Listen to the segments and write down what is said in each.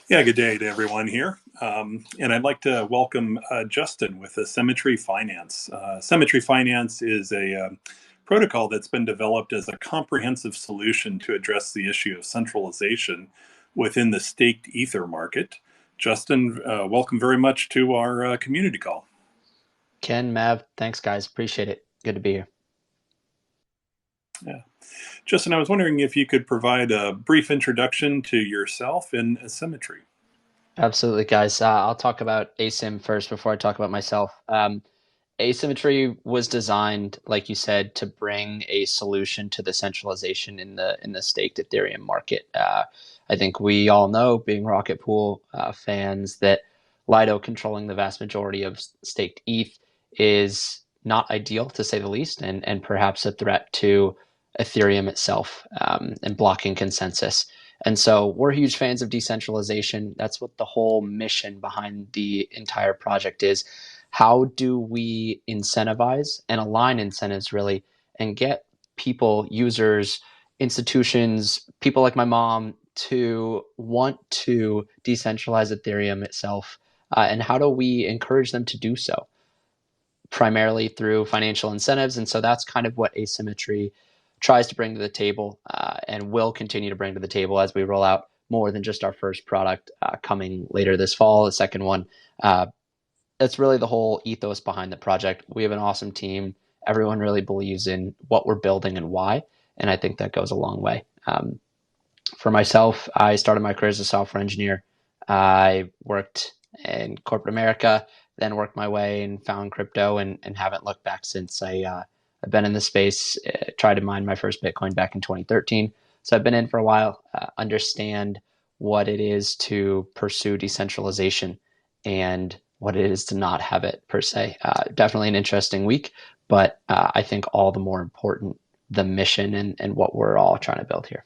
Yeah, good day to everyone here. And I'd like to welcome Justin with Asymmetry Finance. Asymmetry Finance is a protocol that's been developed as a comprehensive solution to address the issue of centralization within the staked Ether market. Justin, welcome very much to our community call. Ken, Mav, thanks guys. Appreciate it. Good to be here. Yeah. Justin, I was wondering if you could provide a brief introduction to yourself and Asymmetry. Absolutely, guys. I'll talk about Asym first before I talk about myself. Asymmetry was designed, like you said, to bring a solution to the centralization in the staked Ethereum market. I think we all know, being Rocket Pool fans, that Lido controlling the vast majority of staked ETH is not ideal, to say the least, and perhaps a threat to Ethereum itself and blocking consensus. And so we're huge fans of decentralization. That's what the whole mission behind the entire project is. How do we incentivize and align incentives really and get people, users, institutions, people like my mom to want to decentralize Ethereum itself? And how do we encourage them to do so? Primarily through financial incentives. And so that's kind of what Asymmetry tries to bring to the table and will continue to bring to the table as we roll out more than just our first product coming later this fall, the second one. That's really the whole ethos behind the project. We have an awesome team. Everyone really believes in what we're building and why. And I think that goes a long way. For myself, I started my career as a software engineer. I worked in corporate America, then worked my way and found crypto and haven't looked back since. I've been in the space, tried to mine my first Bitcoin back in 2013. So I've been in for a while, understand what it is to pursue decentralization and what it is to not have it per se. Definitely an interesting week, but I think all the more important the mission and what we're all trying to build here.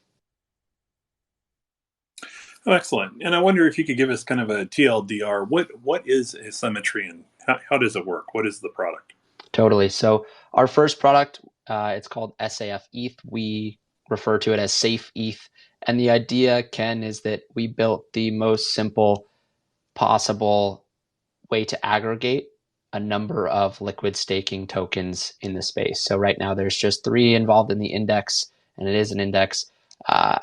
Oh, excellent. And I wonder if you could give us kind of a TLDR. What is Asymmetry and how does it work? What is the product? Totally. So our first product, it's called SAF ETH. We refer to it as Safe ETH. And the idea, Ken, is that we built the most simple possible way to aggregate a number of liquid staking tokens in the space. So right now there's just three involved in the index, and it is an index. Uh,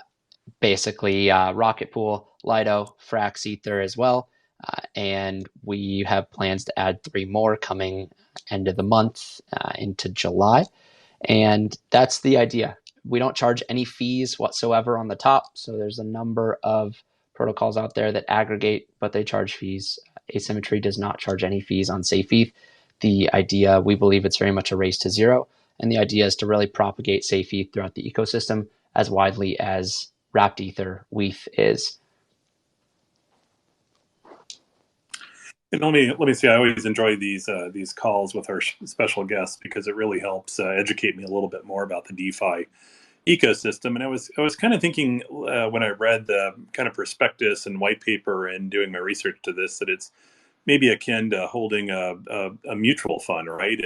Basically, Rocket Pool, Lido, Frax, Ether as well. And we have plans to add three more coming end of the month into July. And that's the idea. We don't charge any fees whatsoever on the top. So there's a number of protocols out there that aggregate, but they charge fees. Asymmetry does not charge any fees on Safe ETH. The idea, we believe it's very much a race to zero. And the idea is to really propagate Safe ETH throughout the ecosystem as widely as wrapped Ether, WETH is. And let me see. I always enjoy these calls with our special guests because it really helps educate me a little bit more about the DeFi ecosystem. And I was kind of thinking when I read the kind of prospectus and white paper and doing my research to this that it's maybe akin to holding a mutual fund, right?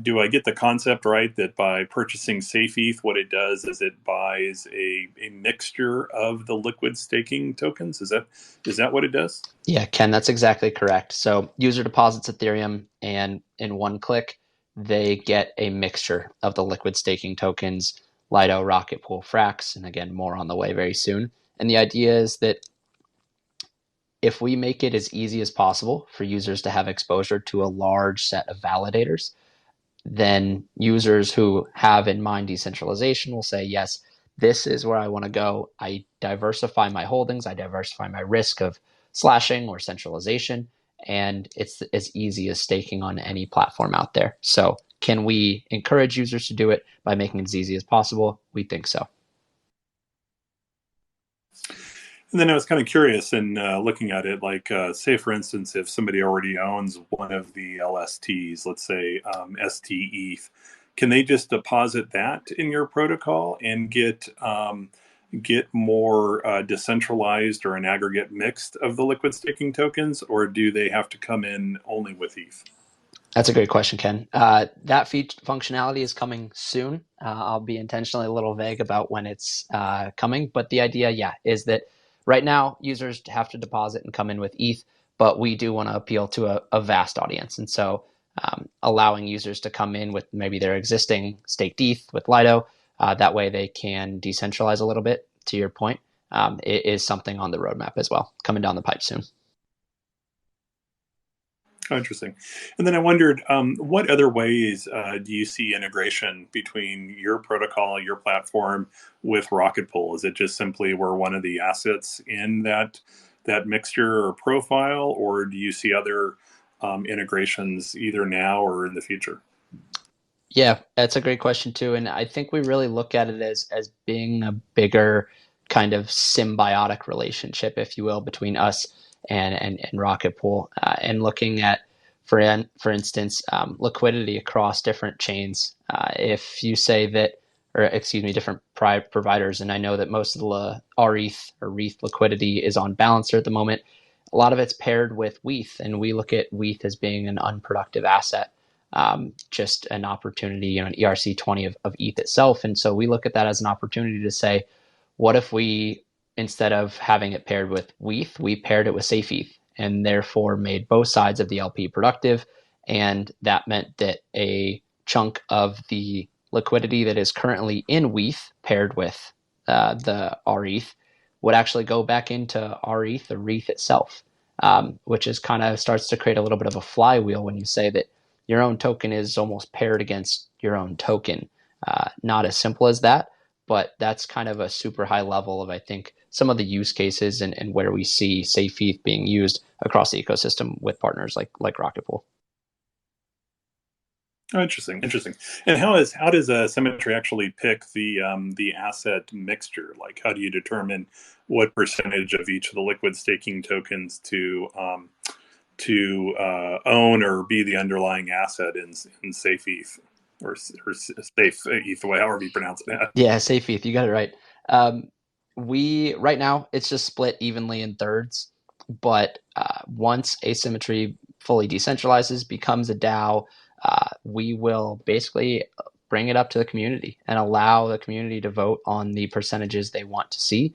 Do I get the concept right that by purchasing Safe ETH, what it does is it buys a mixture of the liquid staking tokens? Is that what it does? Yeah, Ken, that's exactly correct. So user deposits Ethereum, and in one click, they get a mixture of the liquid staking tokens, Lido, Rocket Pool, Frax, and again, more on the way very soon. And the idea is that if we make it as easy as possible for users to have exposure to a large set of validators, then users who have in mind decentralization will say, yes, this is where I want to go. I diversify my holdings, I diversify my risk of slashing or centralization, and it's as easy as staking on any platform out there. So, can we encourage users to do it by making it as easy as possible? We think so. And then I was kind of curious in looking at it, like, say, for instance, if somebody already owns one of the LSTs, let's say ST ETH, can they just deposit that in your protocol and get more decentralized or an aggregate mixed of the liquid staking tokens, or do they have to come in only with ETH? That's a great question, Ken. That functionality is coming soon. I'll be intentionally a little vague about when it's coming, but the idea, yeah, is that right now, users have to deposit and come in with ETH, but we do want to appeal to a vast audience. And so allowing users to come in with maybe their existing staked ETH with Lido, that way they can decentralize a little bit, to your point, it is something on the roadmap as well, coming down the pipe soon. Oh, interesting. And then I wondered, what other ways do you see integration between your protocol, your platform, with Rocket Pool? Is it just simply we're one of the assets in that mixture or profile, or do you see other integrations either now or in the future? Yeah, that's a great question too, and I think we really look at it as being a bigger kind of symbiotic relationship, if you will, between us and Rocket Pool, and looking at, for instance, liquidity across different chains. If you say that, or excuse me, different providers, and I know that most of the rETH or rETH liquidity is on Balancer at the moment. A lot of it's paired with WETH, and we look at WETH as being an unproductive asset, just an opportunity, an ERC20 of ETH itself. And so we look at that as an opportunity to say, what if we, instead of having it paired with WETH, we paired it with safe ETH, and therefore made both sides of the LP productive. And that meant that a chunk of the liquidity that is currently in WETH paired with the rETH would actually go back into rETH or rETH itself, which is kind of starts to create a little bit of a flywheel when you say that your own token is almost paired against your own token. Not as simple as that, but that's kind of a super high level of, I think, some of the use cases and where we see safe ETH being used across the ecosystem with partners like Rocket Pool. Oh, interesting, interesting. And how does Symmetry actually pick the asset mixture? Like, how do you determine what percentage of each of the liquid staking tokens to own or be the underlying asset in safe ETH or safe ETH, however you pronounce it? Yeah, safe ETH, you got it right. We right now it's just split evenly in thirds, but once Asymmetry fully decentralizes, becomes a DAO, we will basically bring it up to the community and allow the community to vote on the percentages they want to see,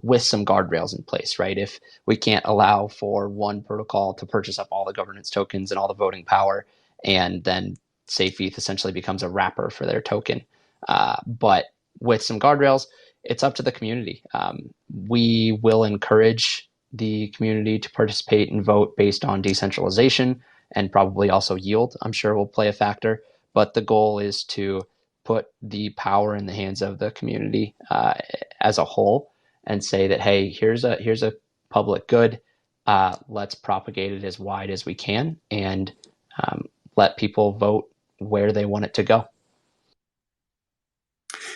with some guardrails in place, right? If we can't allow for one protocol to purchase up all the governance tokens and all the voting power, and then safe ETH essentially becomes a wrapper for their token. But with some guardrails, it's up to the community. We will encourage the community to participate and vote based on decentralization, and probably also yield, I'm sure, will play a factor. But the goal is to put the power in the hands of the community as a whole, and say that, hey, here's a public good. Let's propagate it as wide as we can, and let people vote where they want it to go.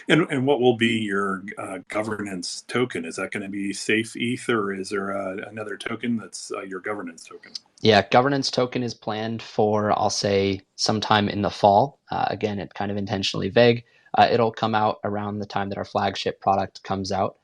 And what will be your governance token? Is that going to be safe ETH, or is there another token that's your governance token? Yeah, governance token is planned for, I'll say, sometime in the fall. Again, it's kind of intentionally vague. It'll come out around the time that our flagship product comes out.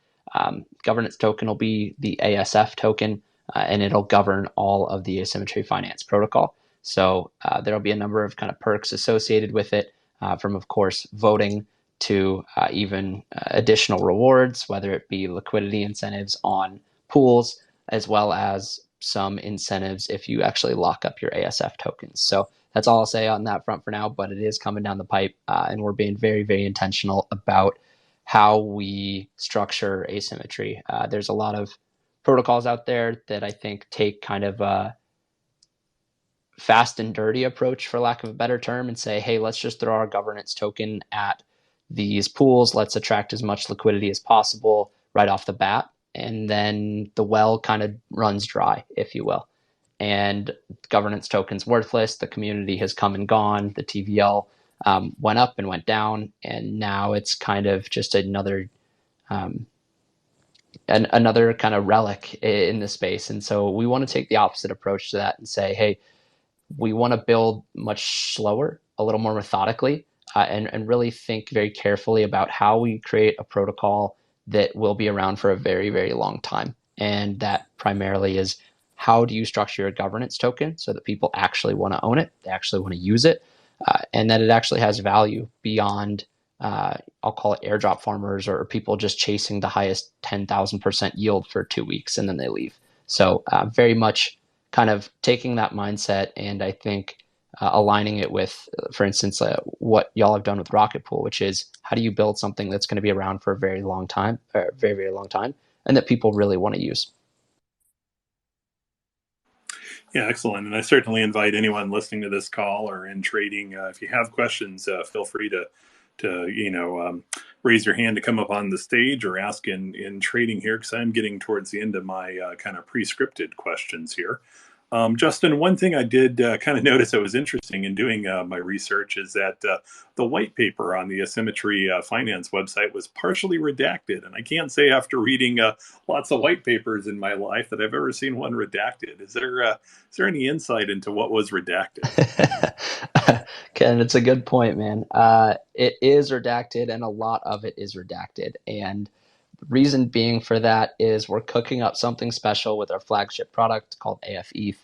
Governance token will be the ASF token, and it'll govern all of the Asymmetry Finance protocol. So there'll be a number of kind of perks associated with it, from, of course, voting to even additional rewards, whether it be liquidity incentives on pools, as well as some incentives if you actually lock up your ASF tokens. So that's all I'll say on that front for now, but it is coming down the pipe, and we're being very, very intentional about how we structure asymmetry. There's a lot of protocols out there that I think take kind of a fast and dirty approach, for lack of a better term, and say, hey, let's just throw our governance token at these pools. Let's attract as much liquidity as possible right off the bat. And then the well kind of runs dry, if you will. And governance token's worthless. The community has come and gone. The TVL went up and went down. And now it's kind of just another another kind of relic in the space. And so we want to take the opposite approach to that and say, hey, we want to build much slower, a little more methodically, and really think very carefully about how we create a protocol that will be around for a very, very long time. And that primarily is, how do you structure a governance token so that people actually want to own it, they actually want to use it, and that it actually has value beyond I'll call it airdrop farmers or people just chasing the highest 10,000% yield for 2 weeks and then they leave. So very much kind of taking that mindset, and I think aligning it with, for instance, what y'all have done with Rocket Pool, which is how do you build something that's going to be around for a very long time, or very, very long time, and that people really want to use. Yeah, excellent. And I certainly invite anyone listening to this call or in trading, if you have questions, feel free to raise your hand to come up on the stage or ask in trading here, because I'm getting towards the end of my kind of pre-scripted questions here. Justin, one thing I did kind of notice that was interesting in doing my research is that the white paper on the Asymmetry Finance website was partially redacted. And I can't say after reading lots of white papers in my life that I've ever seen one redacted. Is there any insight into what was redacted? Ken, it's a good point, man. It is redacted, and a lot of it is redacted. And the reason being for that is we're cooking up something special with our flagship product called AFETH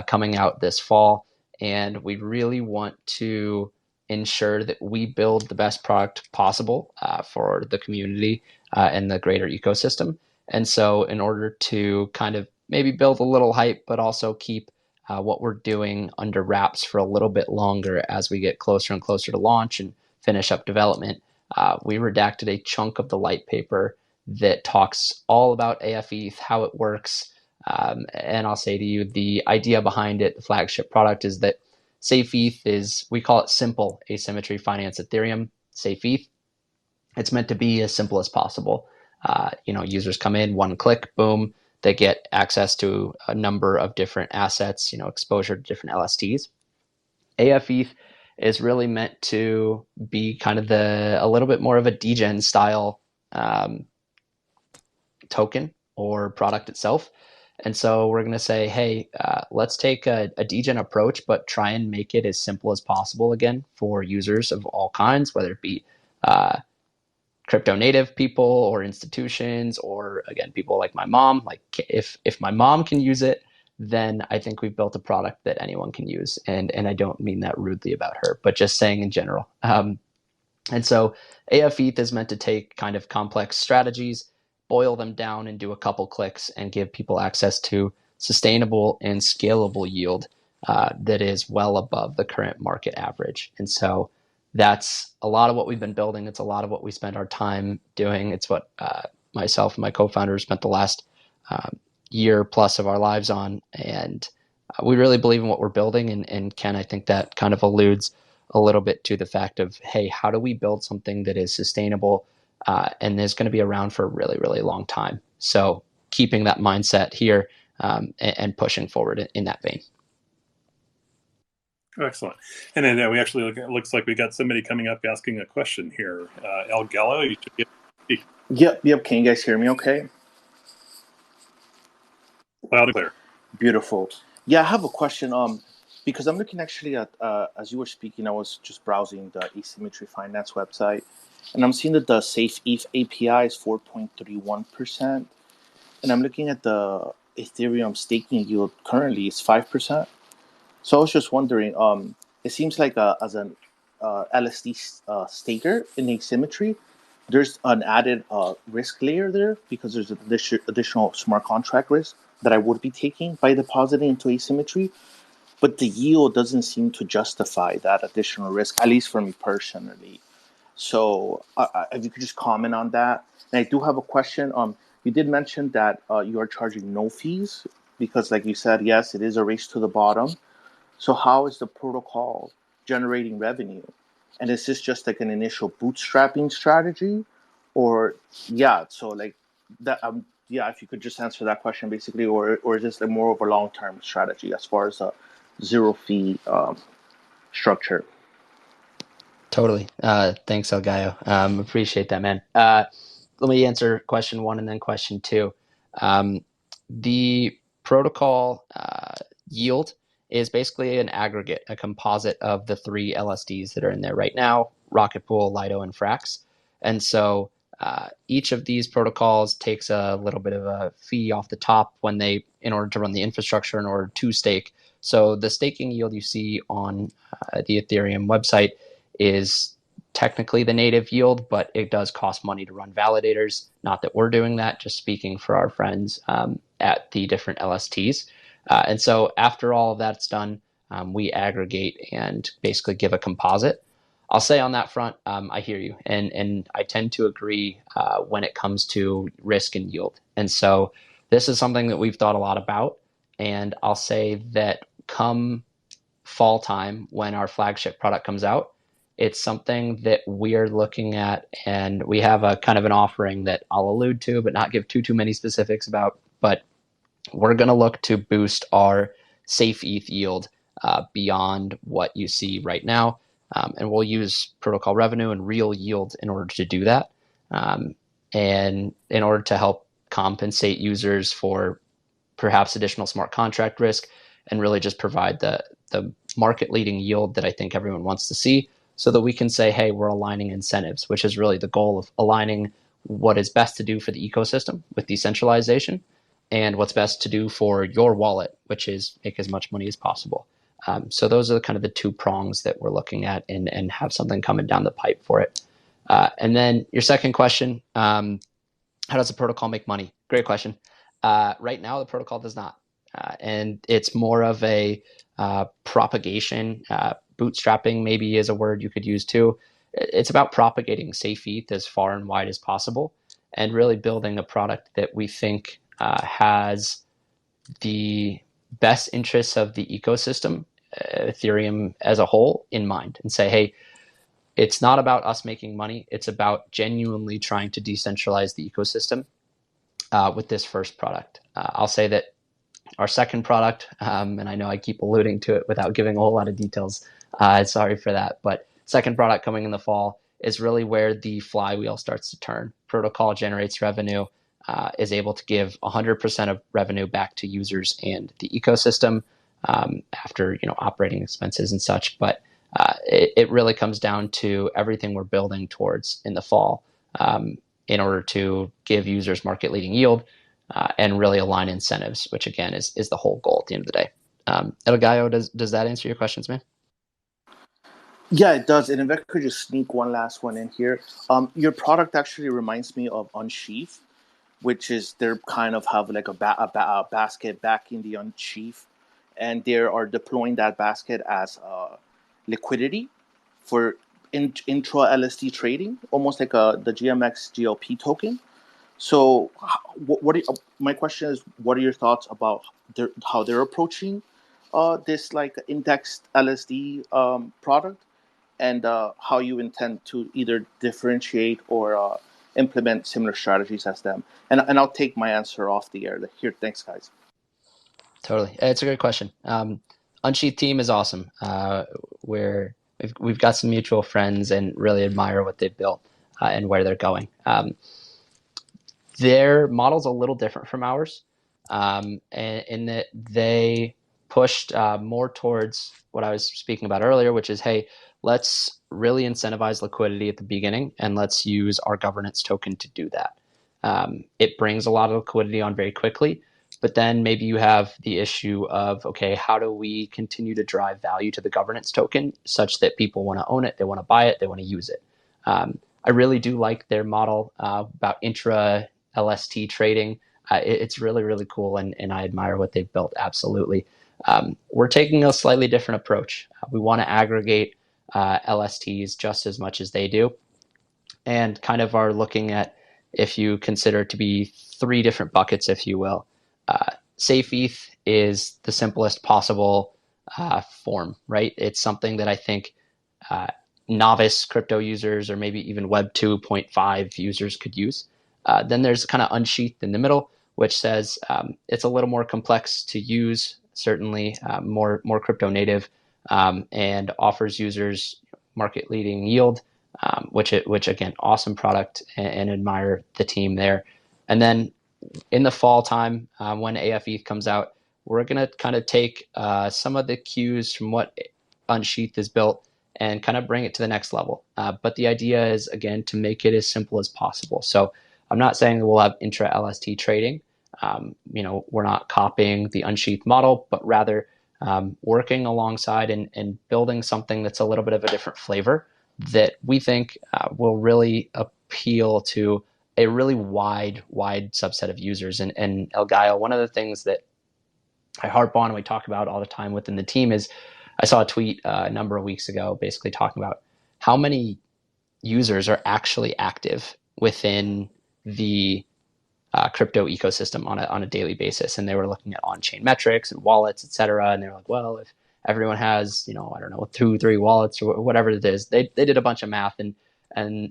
coming out this fall. And we really want to ensure that we build the best product possible for the community and the greater ecosystem. And so, in order to kind of maybe build a little hype, but also keep what we're doing under wraps for a little bit longer as we get closer and closer to launch and finish up development, we redacted a chunk of the light paper that talks all about AFETH, how it works. And I'll say to you, the idea behind it, the flagship product, is that SafeETH is, we call it simple asymmetry finance Ethereum, SafeETH. It's meant to be as simple as possible. Users come in, one click, boom, they get access to a number of different assets, exposure to different LSTs. AFETH is really meant to be kind of a little bit more of a degen style token or product itself. And so we're going to say, hey, let's take a degen approach, but try and make it as simple as possible again for users of all kinds, whether it be crypto native people or institutions, or again, people like my mom. Like if my mom can use it, then I think we've built a product that anyone can use. And I don't mean that rudely about her, but just saying in general. And so AFETH is meant to take kind of complex strategies, boil them down and do a couple clicks and give people access to sustainable and scalable yield that is well above the current market average. And so that's a lot of what we've been building. It's a lot of what we spend our time doing. It's what myself and my co-founder spent the last year plus of our lives on. And we really believe in what we're building. And Ken, I think that kind of alludes a little bit to the fact of, hey, how do we build something that is sustainable and is going to be around for a really, really long time? So keeping that mindset here and pushing forward in that vein. Excellent. And then we actually it looks like we got somebody coming up asking a question here. El Gallo, you should speak. Yep. Can you guys hear me okay? Loud and clear. Beautiful. Yeah, I have a question. Because I'm looking actually at, as you were speaking, I was just browsing the Asymmetry Finance website, and I'm seeing that the SafeETH API is 4.31%, and I'm looking at the Ethereum staking yield currently is 5%. So I was just wondering, it seems like as an LSD staker in Asymmetry, there's an added risk layer there because there's an additional smart contract risk that I would be taking by depositing into Asymmetry. But the yield doesn't seem to justify that additional risk, at least for me personally. So if you could just comment on that. And I do have a question. You did mention that you are charging no fees because, like you said, yes, it is a race to the bottom. So how is the protocol generating revenue? And is this just like an initial bootstrapping strategy? Or, so like that, if you could just answer that question basically, or is this like more of a long-term strategy as far as zero fee structure? Totally. Thanks, El Gallo. Appreciate that, man. Let me answer question one and then question two. The protocol yield is basically an aggregate, a composite of the three LSDs that are in there right now: Rocket Pool, Lido, and Frax. And so each of these protocols takes a little bit of a fee off the top in order to run the infrastructure, in order to stake. So the staking yield you see on the Ethereum website is technically the native yield, but it does cost money to run validators. Not that we're doing that, just speaking for our friends at the different LSTs. And so after all of that's done, we aggregate and basically give a composite. I'll say on that front, I hear you, and I tend to agree when it comes to risk and yield. And so this is something that we've thought a lot about, and I'll say that come fall time when our flagship product comes out, it's something that we're looking at, and we have a kind of an offering that I'll allude to, but not give too many specifics about. But we're going to look to boost our safe ETH yield beyond what you see right now. And we'll use protocol revenue and real yield in order to do that. And in order to help compensate users for perhaps additional smart contract risk and really just provide the market leading yield that I think everyone wants to see, so that we can say, hey, we're aligning incentives, which is really the goal of aligning what is best to do for the ecosystem with decentralization and what's best to do for your wallet, which is make as much money as possible. So those are kind of the two prongs that we're looking at and have something coming down the pipe for it. And then your second question, how does the protocol make money? Great question. Right now, the protocol does not. And it's more of a propagation. Bootstrapping maybe is a word you could use too. It's about propagating safe ETH as far and wide as possible and really building a product that we think has the best interests of the ecosystem, Ethereum as a whole, in mind, and say, hey, it's not about us making money. It's about genuinely trying to decentralize the ecosystem with this first product. I'll say that our second product, and I know I keep alluding to it without giving a whole lot of details, sorry for that, but second product coming in the fall is really where the flywheel starts to turn. Protocol generates revenue, is able to give 100% of revenue back to users and the ecosystem after operating expenses and such. But it really comes down to everything we're building towards in the fall in order to give users market leading yield and really align incentives, which again is the whole goal at the end of the day. Elgayo, does that answer your questions, man? Yeah, it does. And if I could just sneak one last one in here, your product actually reminds me of Unsheath, which is they're kind of have like a basket back in the Unsheath, and they are deploying that basket as liquidity for intra LSD trading, almost like the GMX GLP token. So, my question is, what are your thoughts about how they're approaching this like indexed LSD product, and how you intend to either differentiate or implement similar strategies as them? And I'll take my answer off the air here. Thanks, guys. Totally, it's a great question. Unsheath team is awesome. We've got some mutual friends and really admire what they've built and where they're going. Their model's a little different from ours, in that they pushed more towards what I was speaking about earlier, which is, hey, let's really incentivize liquidity at the beginning, and let's use our governance token to do that. It brings a lot of liquidity on very quickly, but then maybe you have the issue of, okay, how do we continue to drive value to the governance token such that people want to own it, they want to buy it, they want to use it? I really do like their model about intra LST trading. It's really, really cool, and I admire what they've built, absolutely. We're taking a slightly different approach. We want to aggregate LSTs just as much as they do, and kind of are looking at, if you consider it to be three different buckets, if you will. Safe ETH is the simplest possible form, right? It's something that I think novice crypto users or maybe even Web 2.5 users could use. Then there's kind of Unsheathed in the middle, which says it's a little more complex to use, certainly more crypto native, and offers users market leading yield, which again, awesome product, and admire the team there. And then in the fall time, when AFETH comes out, we're going to kind of take some of the cues from what Unsheathed is built and kind of bring it to the next level. But the idea is, again, to make it as simple as possible. So I'm not saying that we'll have intra LST trading. We're not copying the Unsheathed model, but rather working alongside and building something that's a little bit of a different flavor that we think will really appeal to a really wide subset of users. And El Gallo, one of the things that I harp on and we talk about all the time within the team is I saw a tweet a number of weeks ago basically talking about how many users are actually active within the crypto ecosystem on a daily basis. And they were looking at on-chain metrics and wallets, et cetera. And they were like, well, if everyone has, I don't know, 2-3 wallets or whatever it is, they did a bunch of math and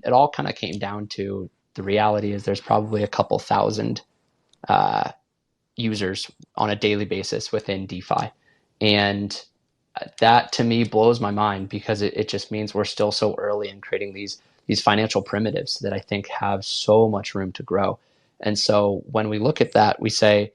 it all kind of came down to the reality is there's probably a couple thousand users on a daily basis within DeFi. And that to me blows my mind because it just means we're still so early in creating these financial primitives that I think have so much room to grow. And so when we look at that, we say,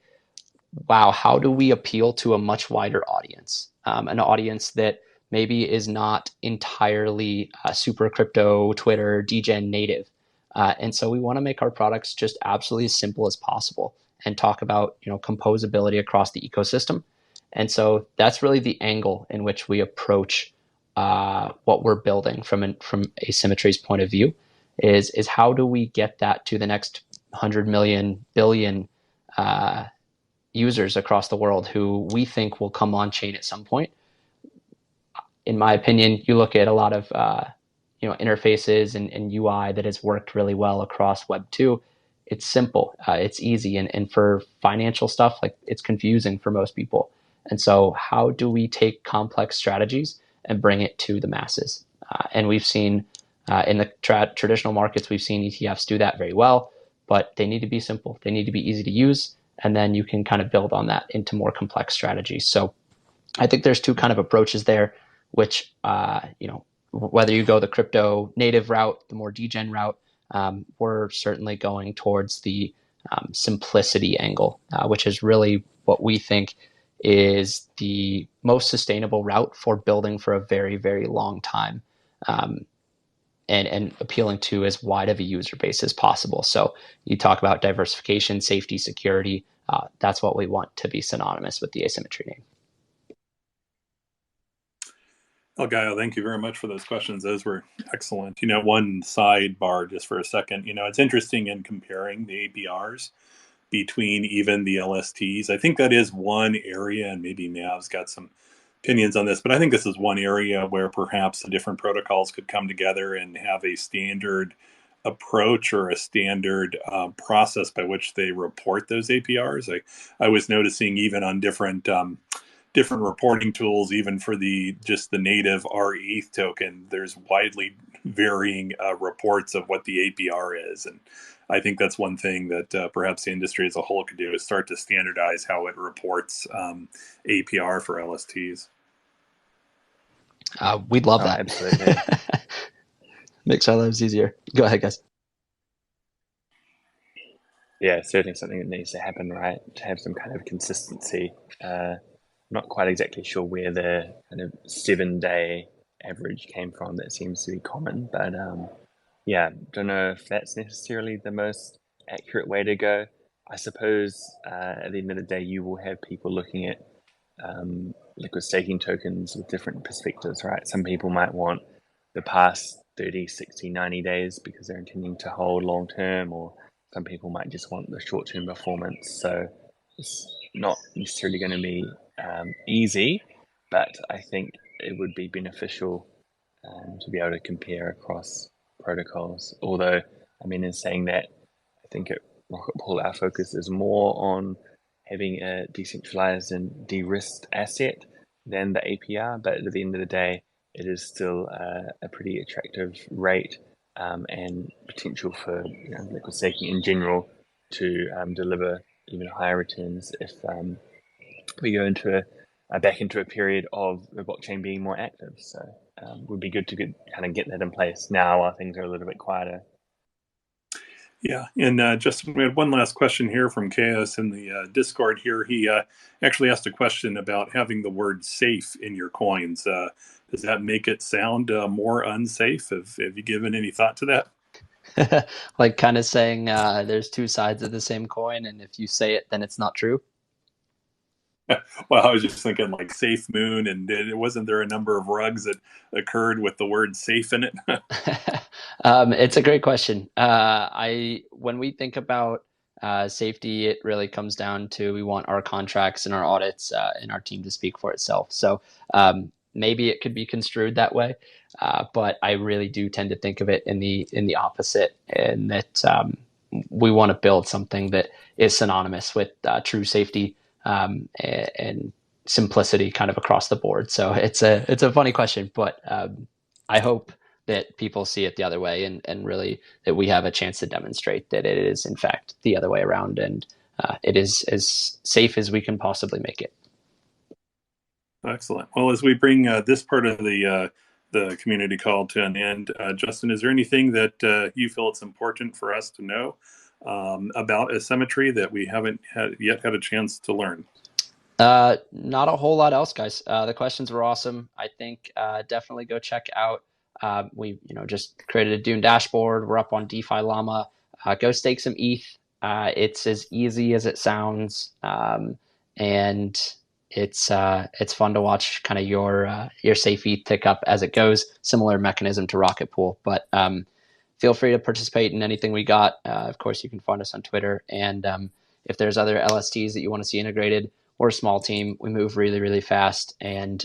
wow, how do we appeal to a much wider audience? An audience that maybe is not entirely super crypto, Twitter, degen native. And so we want to make our products just absolutely as simple as possible and talk about, composability across the ecosystem. And so that's really the angle in which we approach what we're building from Asymmetry's point of view is how do we get that to the next 100 million, billion users across the world who we think will come on chain at some point. In my opinion, you look at a lot of interfaces and UI that has worked really well across Web 2. It's simple, it's easy, and for financial stuff, like it's confusing for most people. And so how do we take complex strategies and bring it to the masses? And we've seen in the traditional markets, we've seen ETFs do that very well, but they need to be simple. They need to be easy to use. And then you can kind of build on that into more complex strategies. So I think there's two kind of approaches there, which, whether you go the crypto native route, the more degen route, we're certainly going towards the simplicity angle, which is really what we think is the most sustainable route for building for a very, very long time, and appealing to as wide of a user base as possible. So you talk about diversification, safety, security. That's what we want to be synonymous with the Asymmetry name. Well, Gaio, thank you very much for those questions. Those were excellent. One sidebar just for a second. It's interesting in comparing the APRs between even the LSTs. I think that is one area, and maybe Mav's got some opinions on this, but I think this is one area where perhaps the different protocols could come together and have a standard approach or a standard process by which they report those APRs. I was noticing even on different reporting tools, even for just the native rETH token, there's widely varying reports of what the APR is. And I think that's one thing that perhaps the industry as a whole could do is start to standardize how it reports APR for LSTs. We'd love that. Absolutely. Makes our lives easier. Go ahead, guys. Yeah, certainly something that needs to happen, right? To have some kind of consistency. Not quite exactly sure where the kind of 7-day average came from. That seems to be common, but don't know if that's necessarily the most accurate way to go. I suppose at the end of the day, you will have people looking at liquid staking tokens with different perspectives, right? Some people might want the past 30, 60, 90 days because they're intending to hold long term, or some people might just want the short term performance. So it's not necessarily going to be easy, but I think it would be beneficial to be able to compare across protocols. Although, in saying that, I think at Rocket Pool our focus is more on having a decentralized and de-risked asset than the APR, but at the end of the day, it is still a pretty attractive rate and potential for liquid staking in general to deliver even higher returns if we go back into a period of the blockchain being more active. So it would be good to get that in place now while things are a little bit quieter. Yeah, and Justin, we had one last question here from Chaos in the Discord here. He actually asked a question about having the word safe in your coins. Does that make it sound more unsafe? Have you given any thought to that? Like kind of saying there's two sides of the same coin, and if you say it, then it's not true? Well, I was just thinking like safe moon, and wasn't there a number of rugs that occurred with the word safe in it? It's a great question. When we think about safety, it really comes down to we want our contracts and our audits and our team to speak for itself. So maybe it could be construed that way, but I really do tend to think of it in the opposite, in that we want to build something that is synonymous with true safety and simplicity, kind of across the board. So it's a funny question, but I hope that people see it the other way, and really that we have a chance to demonstrate that it is in fact the other way around, and it is as safe as we can possibly make it. Excellent. Well, as we bring this part of the community call to an end, Justin, is there anything that you feel it's important for us to know about Asymmetry that we haven't yet had a chance to learn? Not a whole lot else, guys. The questions were awesome. I think definitely go check out. We just created a Dune dashboard. We're up on DeFi Llama. Go stake some ETH. It's as easy as it sounds, and it's fun to watch kind of your safe ETH tick up as it goes. Similar mechanism to Rocket Pool, but feel free to participate in anything we got. Of course, you can find us on Twitter, and if there's other LSTs that you want to see integrated, we're a small team. We move really, really fast, and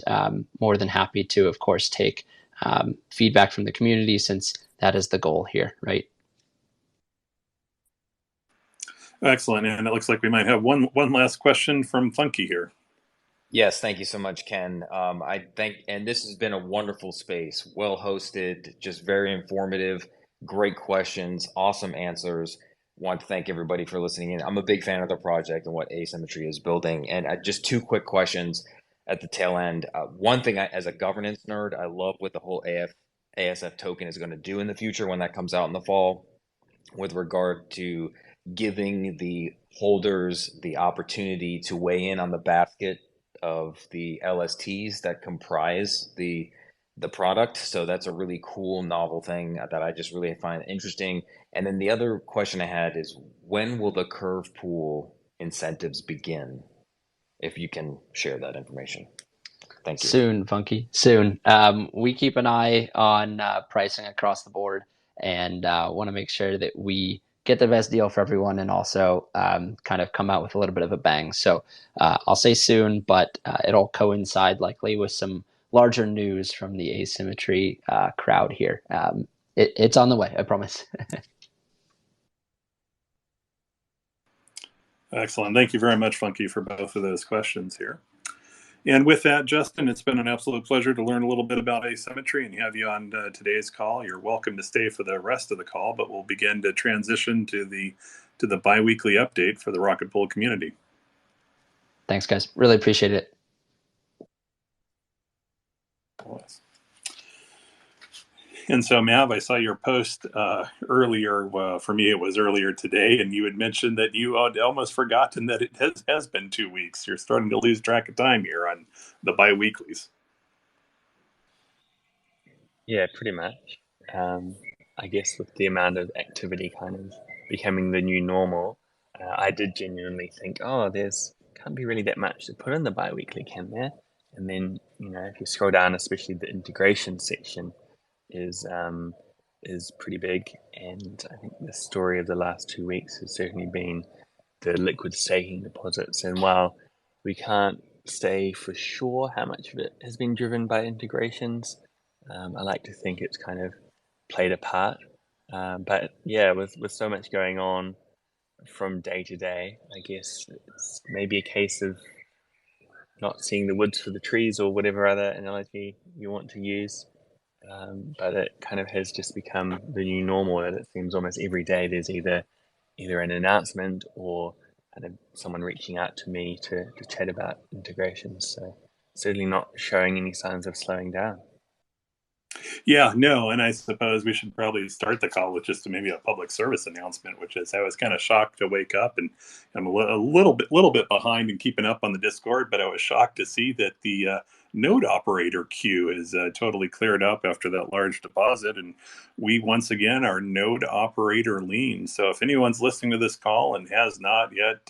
more than happy to, of course, take feedback from the community, since that is the goal here, right? Excellent. And it looks like we might have one last question from Funky here. Yes, thank you so much, Ken. And this has been a wonderful space, well hosted, just very informative, great questions, awesome answers. Want to thank everybody for listening in. I'm a big fan of the project and what Asymmetry is building. And just two quick questions at the tail end. One thing, as a governance nerd, I love what the whole ASF token is going to do in the future when that comes out in the fall, with regard to giving the holders the opportunity to weigh in on the basket of the LSTs that comprise the product. So that's a really cool, novel thing that I just really find interesting. And then the other question I had is, when will the curve pool incentives begin? If you can share that information. Thank you. Soon, Funky, soon. We keep an eye on pricing across the board, and want to make sure that we get the best deal for everyone, and also kind of come out with a little bit of a bang. So I'll say soon, but it'll coincide likely with some larger news from the Asymmetry crowd here. It's on the way, I promise. Excellent. Thank you very much, Funky, for both of those questions here. And with that, Justin, it's been an absolute pleasure to learn a little bit about Asymmetry and have you on today's call. You're welcome to stay for the rest of the call, but we'll begin to transition to the bi-weekly update for the Rocket Pool community. Thanks, guys. Really appreciate it. And so, Mav, I saw your post earlier. For me, it was earlier today, and you had mentioned that you had almost forgotten that it has been 2 weeks. You're starting to lose track of time here on the bi-weeklies. Yeah, pretty much. I guess with the amount of activity kind of becoming the new normal, I did genuinely think, oh, can't be really that much to put in the bi-weekly, can there? And then, if you scroll down, especially the integration section is pretty big. And I think the story of the last 2 weeks has certainly been the liquid staking deposits. And while we can't say for sure how much of it has been driven by integrations, I like to think it's kind of played a part. But yeah, with so much going on from day to day, I guess it's maybe a case of not seeing the woods for the trees, or whatever other analogy you want to use. But it kind of has just become the new normal, that it seems almost every day there's either an announcement or kind of someone reaching out to me to chat about integrations. So certainly not showing any signs of slowing down. Yeah, no, and I suppose we should probably start the call with just maybe a public service announcement, which is I was kind of shocked to wake up, and I'm a little bit behind in keeping up on the Discord, but I was shocked to see that the node operator queue is totally cleared up after that large deposit, and we once again are node operator lean. So if anyone's listening to this call and has not yet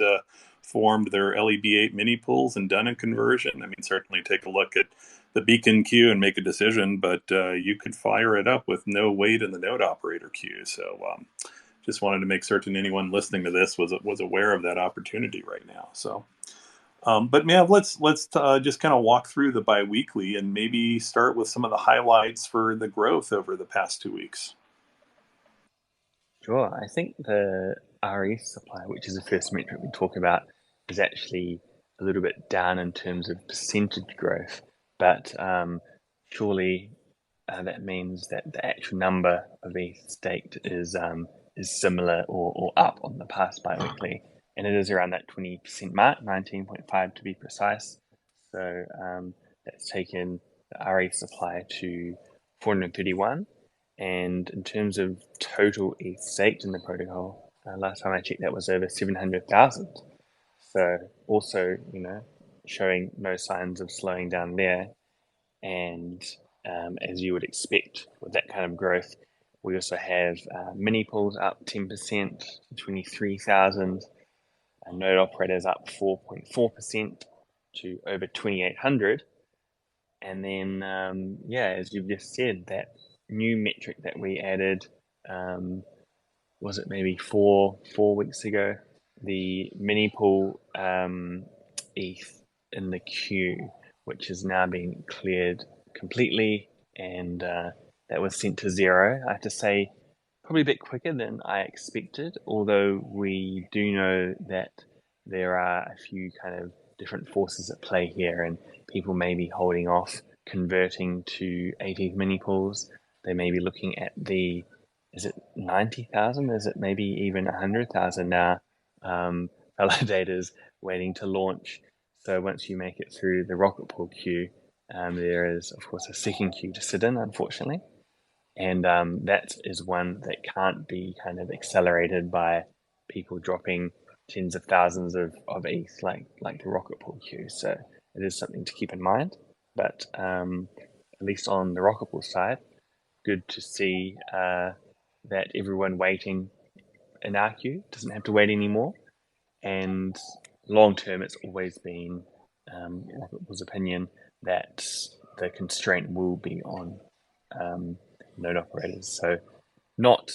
formed their LEB8 mini pools and done a conversion. I mean, certainly take a look at the beacon queue and make a decision, but you could fire it up with no wait in the node operator queue. So just wanted to make certain anyone listening to this was aware of that opportunity right now. So, but Mav, let's just kind of walk through the biweekly and maybe start with some of the highlights for the growth over the past 2 weeks. Sure. I think the rETH supply, which is the first metric we talk about, is actually a little bit down in terms of percentage growth, but surely that means that the actual number of ETH staked is similar or up on the past biweekly, and it is around that 20% mark, 19.5 to be precise. So that's taken the rETH supply to 431. And in terms of total ETH staked in the protocol, last time I checked, that was over 700,000. So also, showing no signs of slowing down there. And as you would expect with that kind of growth, we also have mini pools up 10% to 23,000. Node operators up 4.4% to over 2,800. And then, as you've just said, that new metric that we added, was it maybe four weeks ago? The mini pool ETH in the queue, which is now being cleared completely, and that was sent to zero. I have to say, probably a bit quicker than I expected, although we do know that there are a few kind of different forces at play here, and people may be holding off converting to 80 mini pools. They may be looking at is it 90,000? Is it maybe even 100,000 now? Validators waiting to launch. So once you make it through the rocket pool queue, there is, of course, a second queue to sit in, unfortunately. And that is one that can't be kind of accelerated by people dropping tens of thousands of ETH like the rocket pool queue. So it is something to keep in mind. But at least on the rocket pool side, good to see that everyone waiting in our queue doesn't have to wait anymore. And long term, it's always been rocket pool's opinion that the constraint will be on node operators. So not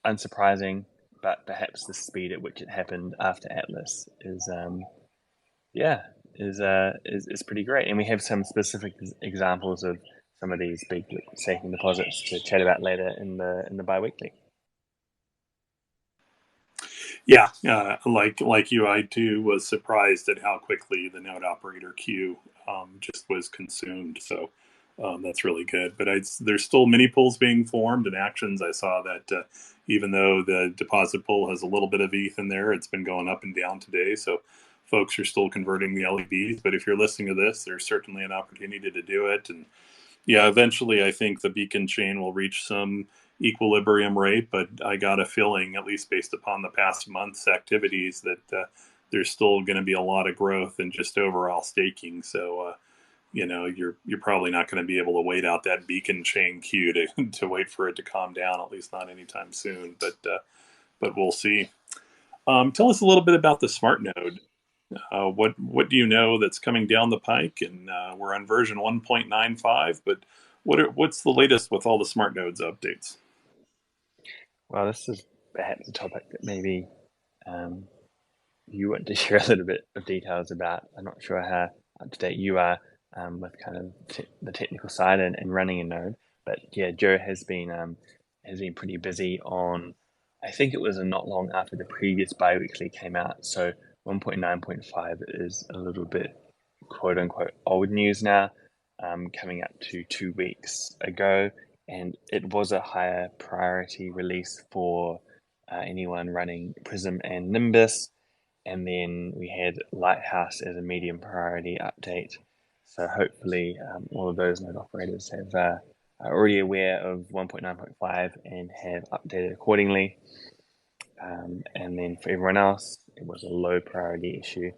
unsurprising, but perhaps the speed at which it happened after Atlas is pretty great. And we have some specific examples of some of these big staking deposits to chat about later in the biweekly. Yeah, like you, I too was surprised at how quickly the node operator queue just was consumed. So that's really good. But there's still mini pools being formed and actions. I saw that even though the deposit pool has a little bit of ETH in there, it's been going up and down today. So folks are still converting the LEBs. But if you're listening to this, there's certainly an opportunity to do it. And yeah, eventually I think the beacon chain will reach some equilibrium rate, but I got a feeling, at least based upon the past month's activities, that there's still going to be a lot of growth in just overall staking. So, you're probably not going to be able to wait out that beacon chain queue to wait for it to calm down, at least not anytime soon. But we'll see. Tell us a little bit about the smart node. What do you know that's coming down the pike? And we're on version 1.95, but what's the latest with all the smart nodes updates? Well, this is perhaps a topic that maybe you want to share a little bit of details about. I'm not sure how up to date you are with kind of the technical side and running a node, but yeah, Joe has been pretty busy on. I think it was not long after the previous biweekly came out, so 1.9.5 is a little bit quote unquote old news now, coming up to 2 weeks ago. And it was a higher priority release for anyone running Prism and Nimbus. And then we had Lighthouse as a medium priority update. So hopefully all of those node operators are already aware of 1.9.5 and have updated accordingly. And then for everyone else, it was a low priority issue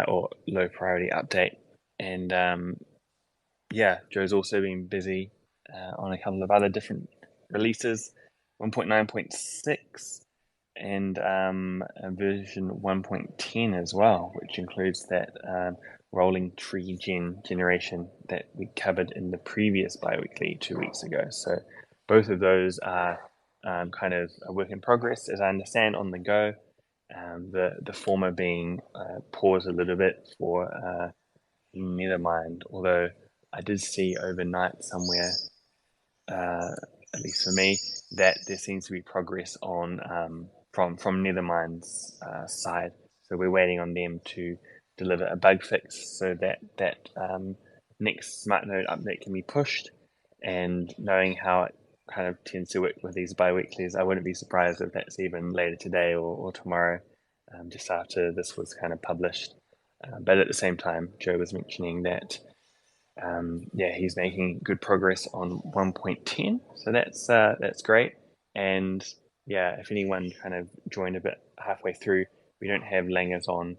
or low priority update. And Joe's also been busy on a couple of other different releases. 1.9.6 and version 1.10 as well, which includes that rolling tree generation that we covered in the previous biweekly 2 weeks ago. So both of those are kind of a work in progress, as I understand, on the go. The former being paused a little bit for Nethermind, although I did see overnight somewhere, at least for me, that there seems to be progress on from Nethermind's side. So we're waiting on them to deliver a bug fix so that next smart node update can be pushed. And knowing how it kind of tends to work with these bi-weeklies, I wouldn't be surprised if that's even later today or tomorrow, just after this was kind of published. But at the same time, Joe was mentioning that he's making good progress on 1.10, so that's great. And yeah, if anyone kind of joined a bit halfway through, we don't have Langers on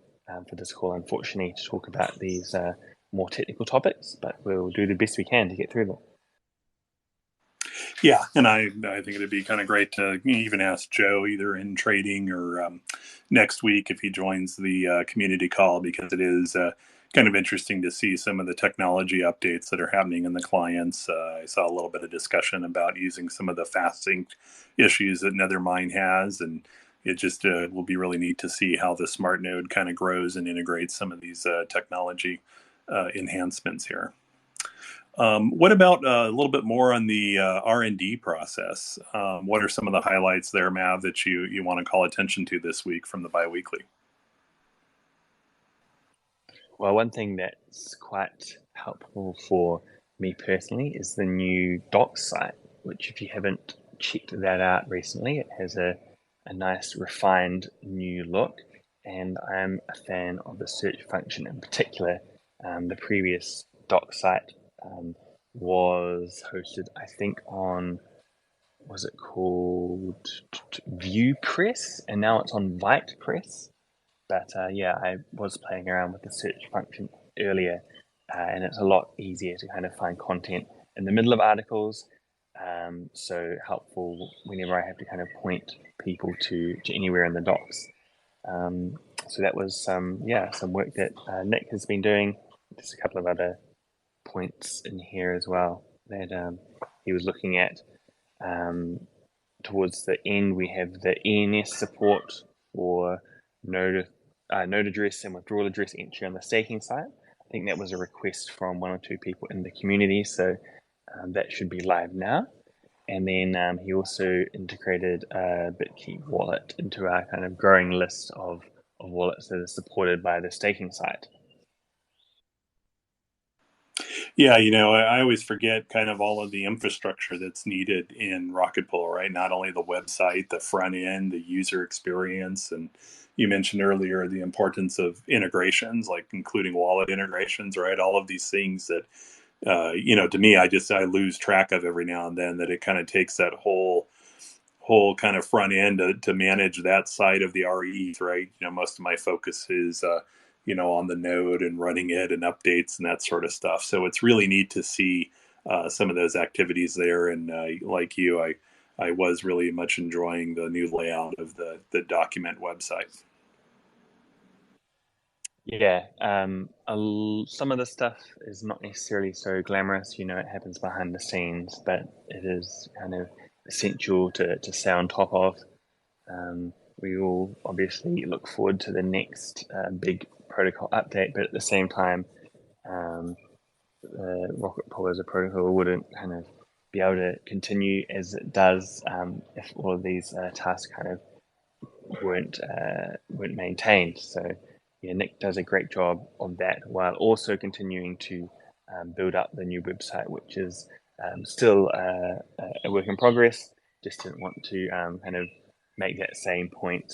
for this call, unfortunately, to talk about these more technical topics, but we'll do the best we can to get through them. Yeah, and I think it'd be kind of great to even ask Joe either in trading or next week if he joins the community call, because it is kind of interesting to see some of the technology updates that are happening in the clients. I saw a little bit of discussion about using some of the fast sync issues that Nethermind has, and it just will be really neat to see how the smart node kind of grows and integrates some of these technology enhancements here. What about a little bit more on the R&D process? What are some of the highlights there, Mav, that you want to call attention to this week from the biweekly? Well, one thing that's quite helpful for me personally is the new docs site, which if you haven't checked that out recently, it has a nice refined new look, and I'm a fan of the search function in particular. The previous doc site was hosted, I think, on, was it called View Press, and now it's on Vite Press. But I was playing around with the search function earlier, and it's a lot easier to kind of find content in the middle of articles. So helpful whenever I have to kind of point people to anywhere in the docs. So that was some work that Nick has been doing. There's a couple of other points in here as well that he was looking at. Towards the end, we have the ENS support for node address and withdrawal address entry on the staking side. I think that was a request from one or two people in the community, so that should be live now. And then he also integrated a BitKey wallet into our kind of growing list of wallets that are supported by the staking side. Yeah, I always forget kind of all of the infrastructure that's needed in Rocket Pool, right? Not only the website, the front end, the user experience, and you mentioned earlier the importance of integrations, like including wallet integrations, right? All of these things that, to me, I lose track of every now and then, that it kind of takes that whole kind of front end to manage that side of the rETH, right? Most of my focus is on the node and running it and updates and that sort of stuff. So it's really neat to see some of those activities there. And like you, I was really much enjoying the new layout of the document website. Yeah, some of the stuff is not necessarily so glamorous. It happens behind the scenes, but it is kind of essential to stay on top of. We all obviously look forward to the next big protocol update, but at the same time, Rocket Pool as a protocol wouldn't kind of be able to continue as it does if all of these tasks kind of weren't maintained. So yeah, Nick does a great job of that while also continuing to build up the new website, which is still a work in progress. Just didn't want to kind of make that same point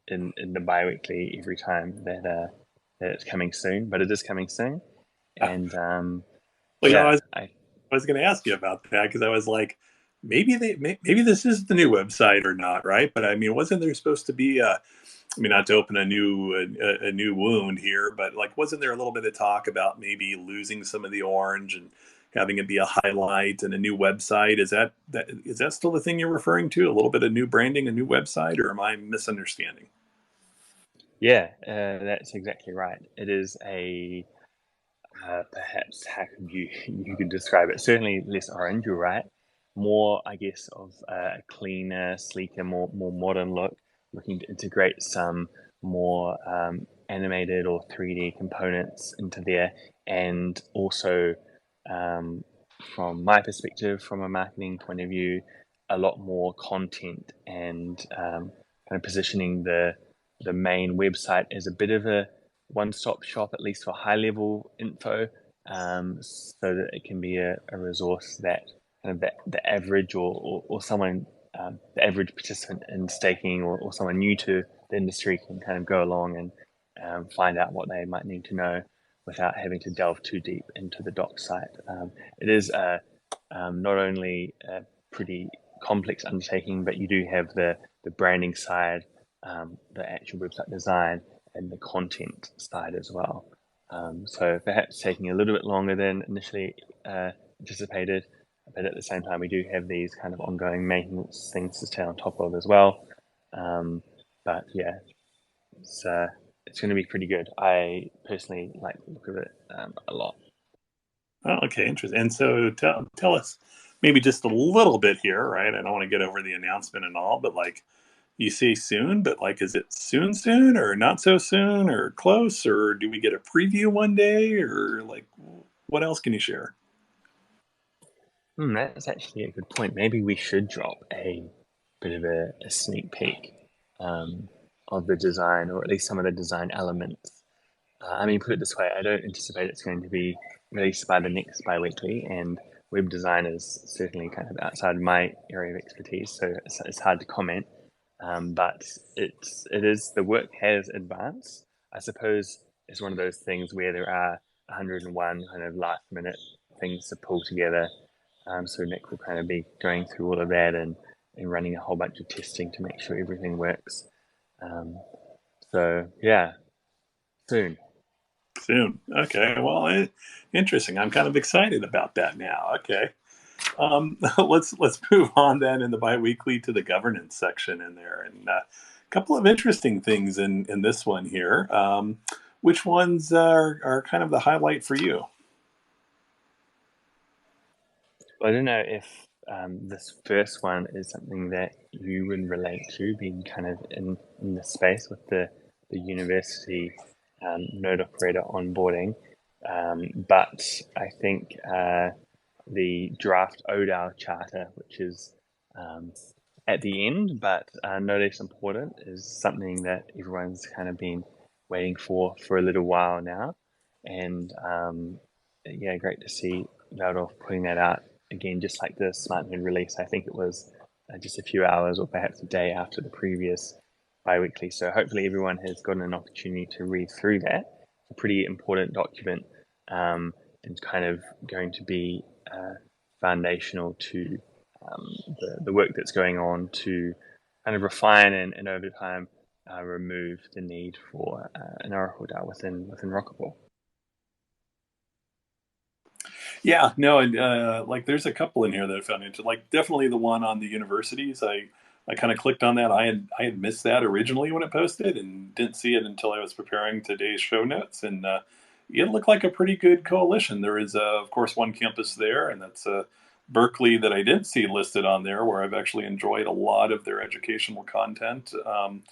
in the bi-weekly every time that it's coming soon, but it is coming soon. And I was going to ask you about that, because I was like, maybe this is the new website or not, right? But I mean, wasn't there supposed to be not to open a new wound here, but like, wasn't there a little bit of talk about maybe losing some of the orange and having it be a highlight and a new website. Is that still the thing you're referring to? A little bit of new branding, a new website, or am I misunderstanding? Yeah, that's exactly right. It is a perhaps how could you could describe it? Certainly less orange, you're right. More, I guess, of a cleaner, sleeker, more modern look. Looking to integrate some more animated or 3D components into there, and also from my perspective, from a marketing point of view, a lot more content and kind of positioning the main website as a bit of a one-stop shop, at least for high-level info, so that it can be a resource that kind of the average or someone, the average participant in staking or someone new to the industry can kind of go along and find out what they might need to know without having to delve too deep into the doc site. It is not only a pretty complex undertaking, but you do have the branding side, the actual website design, and the content side as well. So perhaps taking a little bit longer than initially anticipated, but at the same time, we do have these kind of ongoing maintenance things to stay on top of as well. But yeah, it's going to be pretty good. I personally like the look of it a lot. Oh, okay, interesting. And so tell us maybe just a little bit here, right? I don't want to get over the announcement and all, but like you say soon, but like, is it soon or not so soon or close, or do we get a preview one day, or like what else can you share? That's actually a good point. Maybe we should drop a bit of a sneak peek of the design, or at least some of the design elements. I mean, put it this way, I don't anticipate it's going to be released by the next bi-weekly, and web design is certainly kind of outside my area of expertise, so it's hard to comment. But it is, the work has advanced. I suppose it's one of those things where there are 101 kind of last minute things to pull together. So Nick will kind of be going through all of that and running a whole bunch of testing to make sure everything works. So yeah, soon. Soon. Okay. Well, interesting. I'm kind of excited about that now. Okay. Let's move on then in the biweekly to the governance section in there, and a couple of interesting things in this one here. Which ones are kind of the highlight for you? I don't know if this first one is something that you would relate to, being kind of in the space with the university node operator onboarding. But I think the draft ODAO charter, which is at the end, but no less important, is something that everyone's kind of been waiting for a little while now. And yeah, great to see Valdorf putting that out again, just like the Smart Node release. I think it was just a few hours or perhaps a day after the previous bi-weekly. So hopefully everyone has gotten an opportunity to read through that. It's a pretty important document and kind of going to be foundational to the work that's going on to kind of refine and over time remove the need for an Oracle DAO within Rocketball. Yeah, no, and like there's a couple in here that I found interesting. Like definitely the one on the universities. I kind of clicked on that. I had missed that originally when it posted and didn't see it until I was preparing today's show notes. And it looked like a pretty good coalition. There is, of course, one campus there, and that's Berkeley that I did see listed on there, where I've actually enjoyed a lot of their educational content on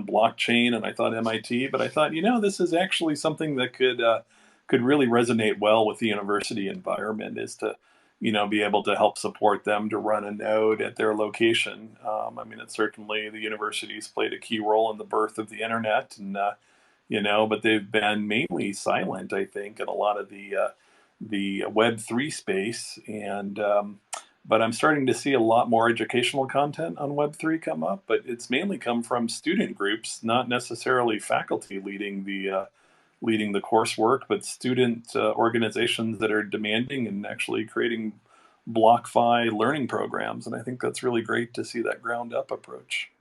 blockchain. And I thought MIT, but I thought, this is actually something that could really resonate well with the university environment, is to be able to help support them to run a node at their location. I mean, it's certainly the universities played a key role in the birth of the internet, and but they've been mainly silent, I think, in a lot of the Web3 space. And but I'm starting to see a lot more educational content on Web3 come up, but it's mainly come from student groups, not necessarily faculty leading the coursework, but student organizations that are demanding and actually creating BlockFi learning programs. And I think that's really great to see that ground up approach.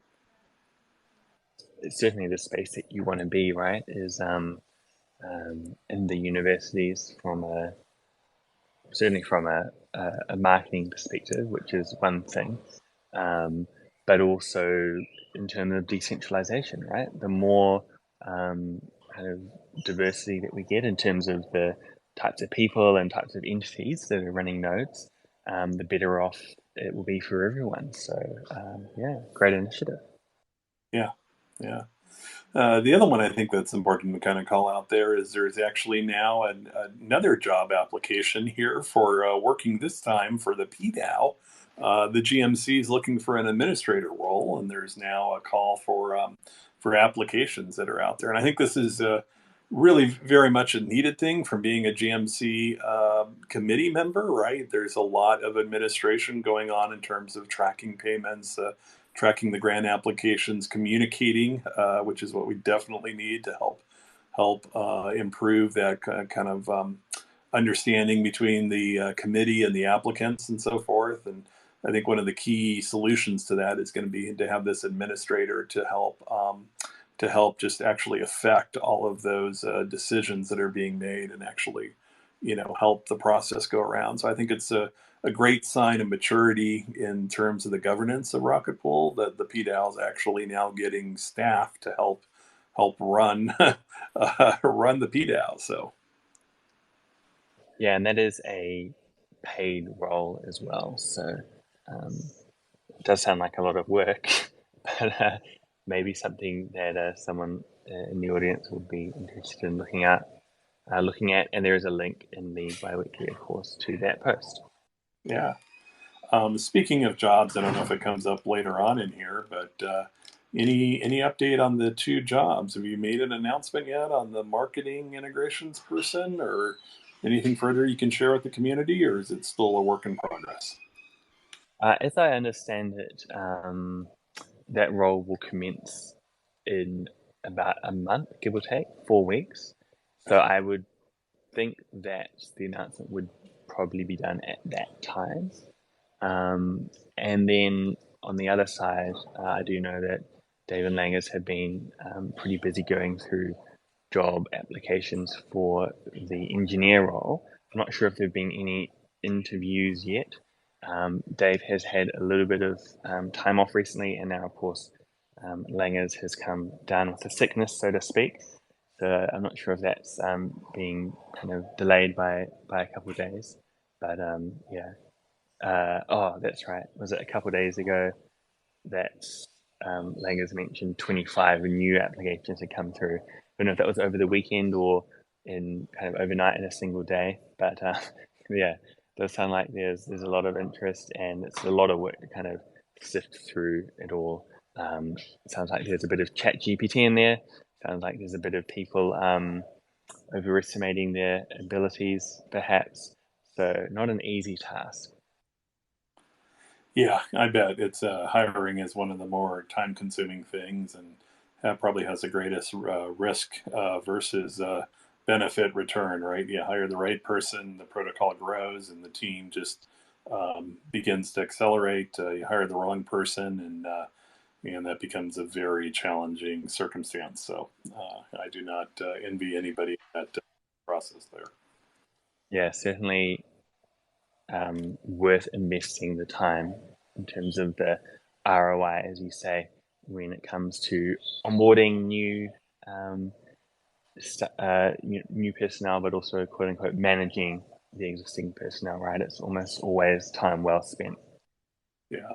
It's certainly the space that you want to be, right? Is in the universities from a certainly from a marketing perspective, which is one thing, but also in terms of decentralization, right? The more kind of diversity that we get in terms of the types of people and types of entities that are running nodes, the better off it will be for everyone. So yeah, great initiative. Yeah, yeah. The other one I think that's important to kind of call out there is there's actually now another job application here for working this time for the PDAO. The GMC is looking for an administrator role, and there's now a call for applications that are out there. And I think this is really very much a needed thing from being a GMC committee member, right? There's a lot of administration going on in terms of tracking payments, tracking the grant applications, communicating, which is what we definitely need to help improve that kind of understanding between the committee and the applicants and so forth. And I think one of the key solutions to that is going to be to have this administrator to help just actually affect all of those decisions that are being made and actually, help the process go around. So I think it's a great sign of maturity in terms of the governance of Rocket Pool that the PDAO is actually now getting staff to help run run the PDAO. So yeah, and that is a paid role as well. So it does sound like a lot of work, but maybe something that someone in the audience would be interested in looking at. And there is a link in the biweekly, of course, to that post. yeah. Speaking of jobs, I don't know if it comes up later on in here, but any update on the two jobs? Have you made an announcement yet on the marketing integrations person, or anything further you can share with the community, or is it still a work in progress? As I understand it, that role will commence in about a month, give or take, 4 weeks. So I would think that the announcement would probably be done at that time. And then on the other side, I do know that David Langers had been pretty busy going through job applications for the engineer role. I'm not sure if there have been any interviews yet. Dave has had a little bit of time off recently, and now, of course, Langers has come down with a sickness, so to speak. So I'm not sure if that's being kind of delayed by a couple of days. But yeah. Oh, that's right. Was it a couple of days ago that Langers mentioned 25 new applications had come through? I don't know if that was over the weekend or in kind of overnight in a single day. But yeah, it does sound like there's a lot of interest, and it's a lot of work to kind of sift through it all. It sounds like there's a bit of chat GPT in there. Sounds like there's a bit of people overestimating their abilities, perhaps. So not an easy task. Yeah, I bet it's hiring is one of the more time-consuming things, and that probably has the greatest risk versus benefit return. Right? You hire the right person, the protocol grows, and the team just begins to accelerate. You hire the wrong person, and that becomes a very challenging circumstance. So I do not envy anybody that process there. Yeah, certainly worth investing the time in terms of the ROI, as you say, when it comes to onboarding new personnel, but also quote unquote managing the existing personnel. Right, it's almost always time well spent. Yeah.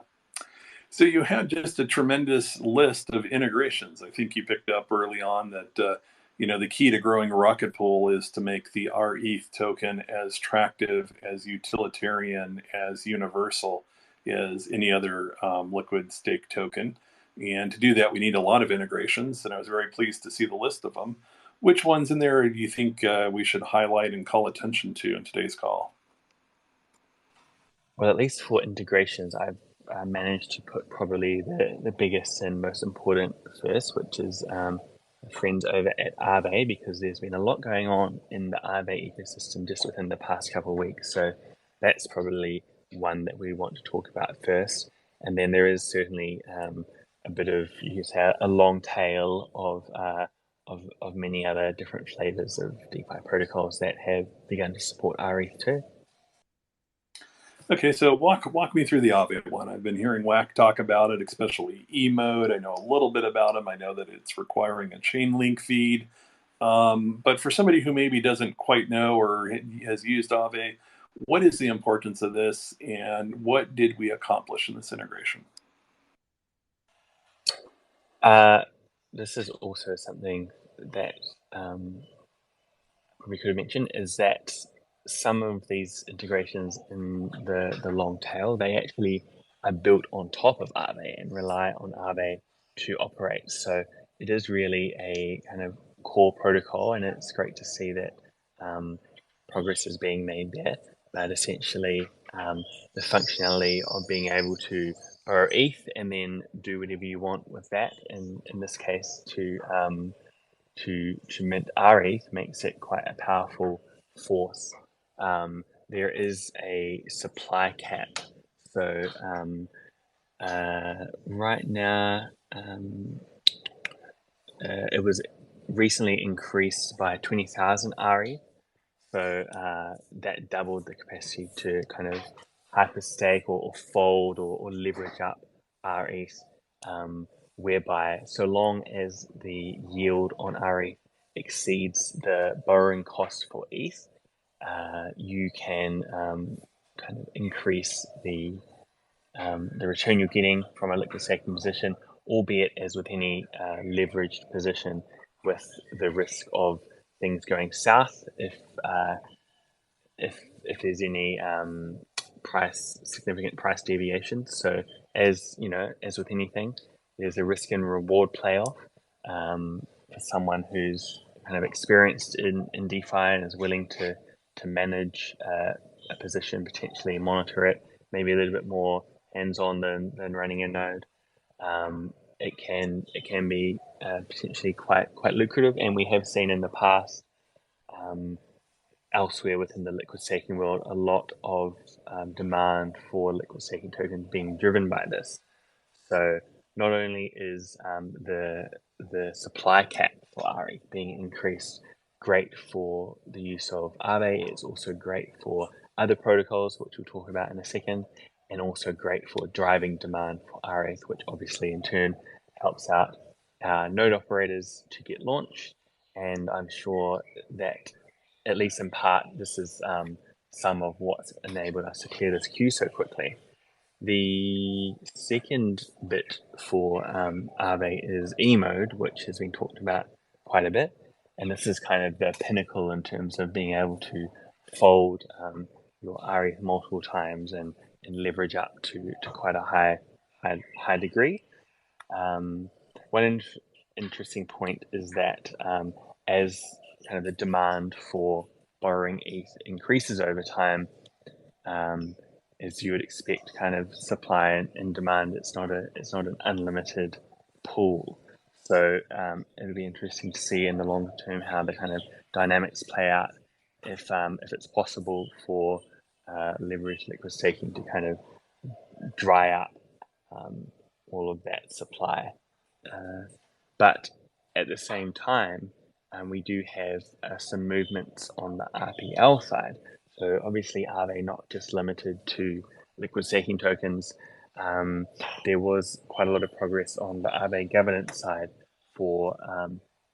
So you had just a tremendous list of integrations. I think you picked up early on that the key to growing a Rocket Pool is to make the rETH token as attractive, as utilitarian, as universal as any other liquid stake token. And to do that, we need a lot of integrations. And I was very pleased to see the list of them. Which ones in there do you think we should highlight and call attention to in today's call? Well, at least for integrations, I've managed to put probably the biggest and most important first, which is friends over at Aave, because there's been a lot going on in the Aave ecosystem just within the past couple of weeks. So that's probably one that we want to talk about first. And then there is certainly a bit of, you could say, a long tail of many other different flavors of DeFi protocols that have begun to support rETH too. Okay, so walk me through the Aave one. I've been hearing Whack talk about it, especially E mode. I know a little bit about them. I know that it's requiring a chain link feed. But for somebody who maybe doesn't quite know or has used Aave, what is the importance of this, and what did we accomplish in this integration? This is also something that we could have mentioned, is that some of these integrations in the long tail, they actually are built on top of Aave and rely on Aave to operate. So it is really a kind of core protocol, and it's great to see that progress is being made there. But essentially, the functionality of being able to borrow ETH and then do whatever you want with that, in this case, to mint rETH makes it quite a powerful force. There is a supply cap, so right now it was recently increased by 20,000 rETH, so that doubled the capacity to kind of hyperstake or fold or leverage up rETH, whereby so long as the yield on rETH exceeds the borrowing cost for ETH, you can kind of increase the return you're getting from a liquid staking position, albeit as with any leveraged position, with the risk of things going south if there's any significant price deviation. So as you know, as with anything, there's a risk and reward playoff for someone who's kind of experienced in DeFi and is willing to manage a position, potentially monitor it, maybe a little bit more hands-on than running a node. It can be potentially quite lucrative, and we have seen in the past elsewhere within the liquid staking world a lot of demand for liquid staking tokens being driven by this. So not only is the supply cap for rETH being increased great for the use of Aave, it's also great for other protocols, which we'll talk about in a second, and also great for driving demand for rETH, which obviously in turn helps out our node operators to get launched. And I'm sure that, at least in part, this is some of what's enabled us to clear this queue so quickly. The second bit for Aave is E mode, which has been talked about quite a bit. And this is kind of the pinnacle in terms of being able to fold your rETH multiple times and leverage up to quite a high degree. One interesting point is that as kind of the demand for borrowing ETH increases over time, as you would expect, kind of supply and demand, it's not an unlimited pool. So it'll be interesting to see in the longer term how the kind of dynamics play out, if it's possible for leveraged liquid staking to kind of dry up all of that supply. But at the same time, we do have some movements on the RPL side. So obviously, Aave not just limited to liquid staking tokens? There was quite a lot of progress on the Aave governance side for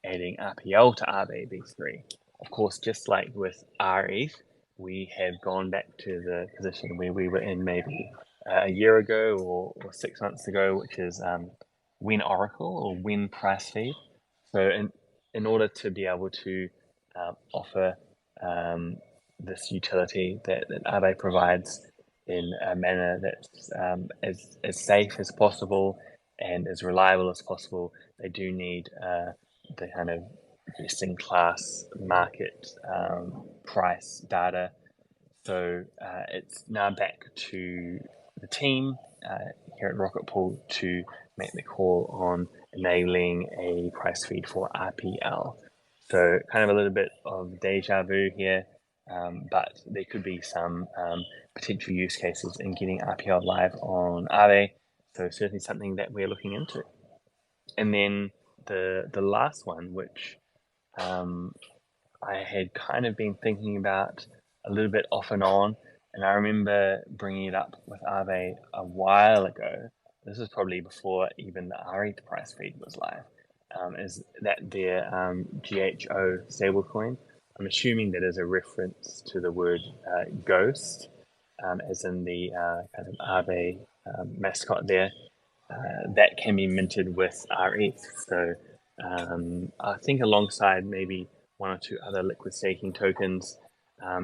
adding RPL to Aave V3. Of course, just like with rETH, we have gone back to the position where we were in maybe a year ago or 6 months ago, which is when Oracle or when price feed. So in order to be able to offer this utility that Aave provides in a manner that's as safe as possible and as reliable as possible, they do need the kind of best-in-class market price data. So it's now back to the team here at Rocket Pool to make the call on enabling a price feed for RPL. So kind of a little bit of deja vu here, but there could be some potential use cases in getting RPL live on Aave. So certainly something that we're looking into. And then the last one, which I had kind of been thinking about a little bit off and on, And I remember bringing it up with Aave a while ago. This was probably before even the rETH price feed was live. Is that their GHO stablecoin? I'm assuming that is a reference to the word ghost, as in the kind of Aave mascot there. That can be minted with rETH. So I think alongside maybe one or two other liquid staking tokens,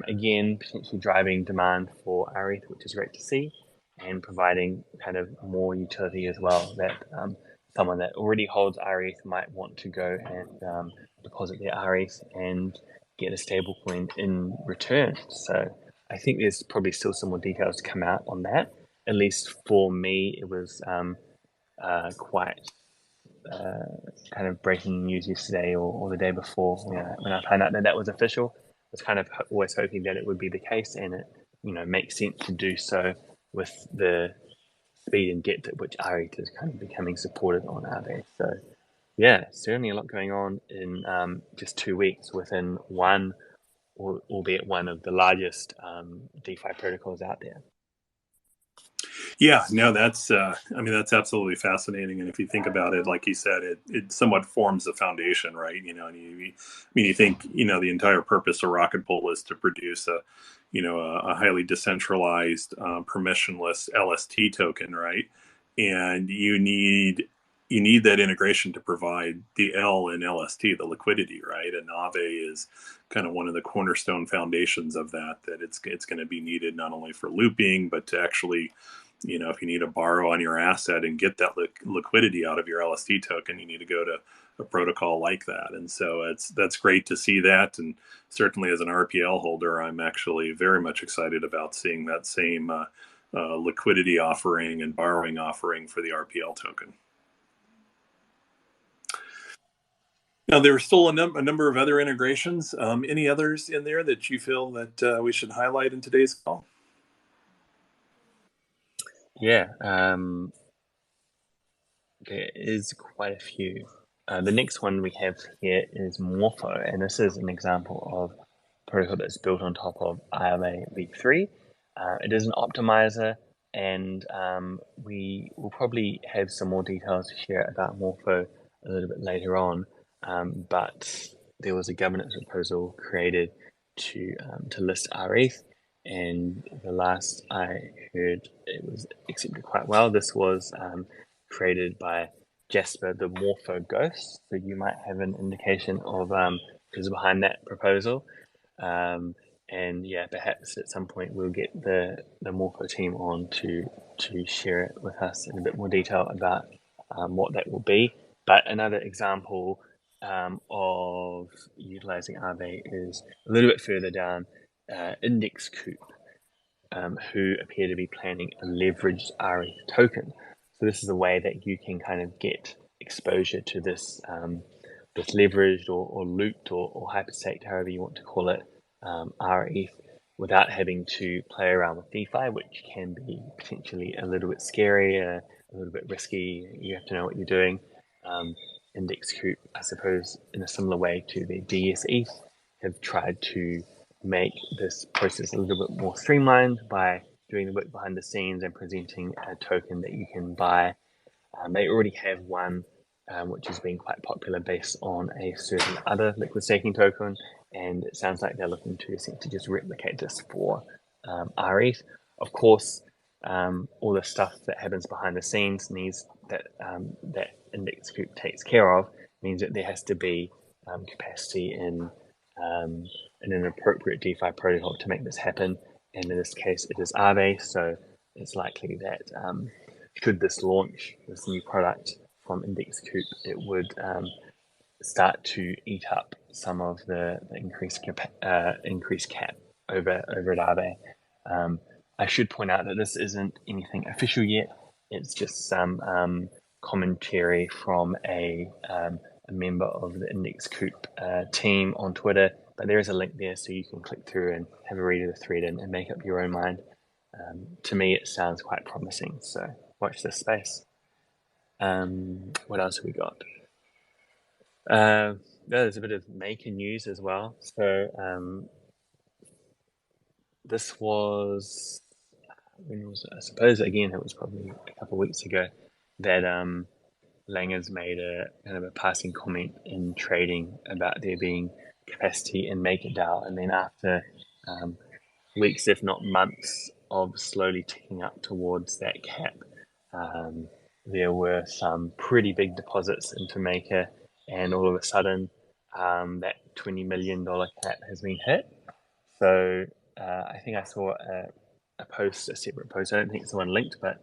again, potentially driving demand for rETH, which is great to see, and providing kind of more utility as well that someone that already holds rETH might want to go and deposit their rETH and get a stablecoin in return. So I think there's probably still some more details to come out on that. At least for me, it was quite kind of breaking news yesterday or the day before when I found out that that was official. I was kind of always hoping that it would be the case, and it makes sense to do so with the speed and depth at which rETH is kind of becoming supported on Aave. So yeah, certainly a lot going on in just 2 weeks within one, or albeit one of the largest DeFi protocols out there. Yeah, no, that's that's absolutely fascinating. And if you think about it, like you said, it somewhat forms the foundation, right? And you think, the entire purpose of Rocket Pool is to produce a highly decentralized, permissionless LST token, right? And you need that integration to provide the L in LST, the liquidity, right? And Aave is kind of one of the cornerstone foundations of that. That it's going to be needed not only for looping, but to actually, if you need to borrow on your asset and get that liquidity out of your LST token, you need to go to a protocol like that. And so that's great to see that. And certainly as an RPL holder, I'm actually very much excited about seeing that same liquidity offering and borrowing offering for the RPL token. Now, there are still a number of other integrations. Any others in there that you feel that we should highlight in today's call? Yeah, there is quite a few. The next one we have here is Morpho, and this is an example of a protocol that's built on top of IMA v3. It is an optimizer, and we will probably have some more details to share about Morpho a little bit later on. But there was a governance proposal created to list rETH, and the last I heard, it was accepted quite well. This was created by Jasper, the Morpho Ghost. So you might have an indication of who's behind that proposal. And yeah, perhaps at some point we'll get the Morpho team on to share it with us in a bit more detail about what that will be. But another example of utilizing Aave is a little bit further down, Index Coop, who appear to be planning a leveraged rETH token. So this is a way that you can kind of get exposure to this this leveraged or looped or hyperstaked, however you want to call it, rETH, without having to play around with DeFi, which can be potentially a little bit scary, a little bit risky. You have to know what you're doing. Index Coop, I suppose, in a similar way to the DSETH, have tried to make this process a little bit more streamlined by doing the work behind the scenes and presenting a token that you can buy. They already have one which has been quite popular based on a certain other liquid staking token, and it sounds like they're looking to essentially just replicate this for rETH. Of course, all the stuff that happens behind the scenes needs that Index Group takes care of, means that there has to be capacity in an appropriate DeFi protocol to make this happen. And in this case, it is Aave, so it's likely that should this launch, this new product from Index Coop, it would start to eat up some of the increased cap over at Aave. I should point out that this isn't anything official yet. It's just some commentary from a member of the Index Coop team on Twitter. But there is a link there, so you can click through and have a read of the thread and make up your own mind. To me, it sounds quite promising, so watch this space. What else have we got? There's a bit of maker news as well. So this was, when was it? I suppose again it was probably a couple of weeks ago that Langer's made a kind of a passing comment in trading about there being capacity in MakerDAO, and then after weeks, if not months, of slowly ticking up towards that cap, there were some pretty big deposits into Maker, and all of a sudden, that $20 million cap has been hit. So I think I saw a separate post. I don't think it's the one linked, but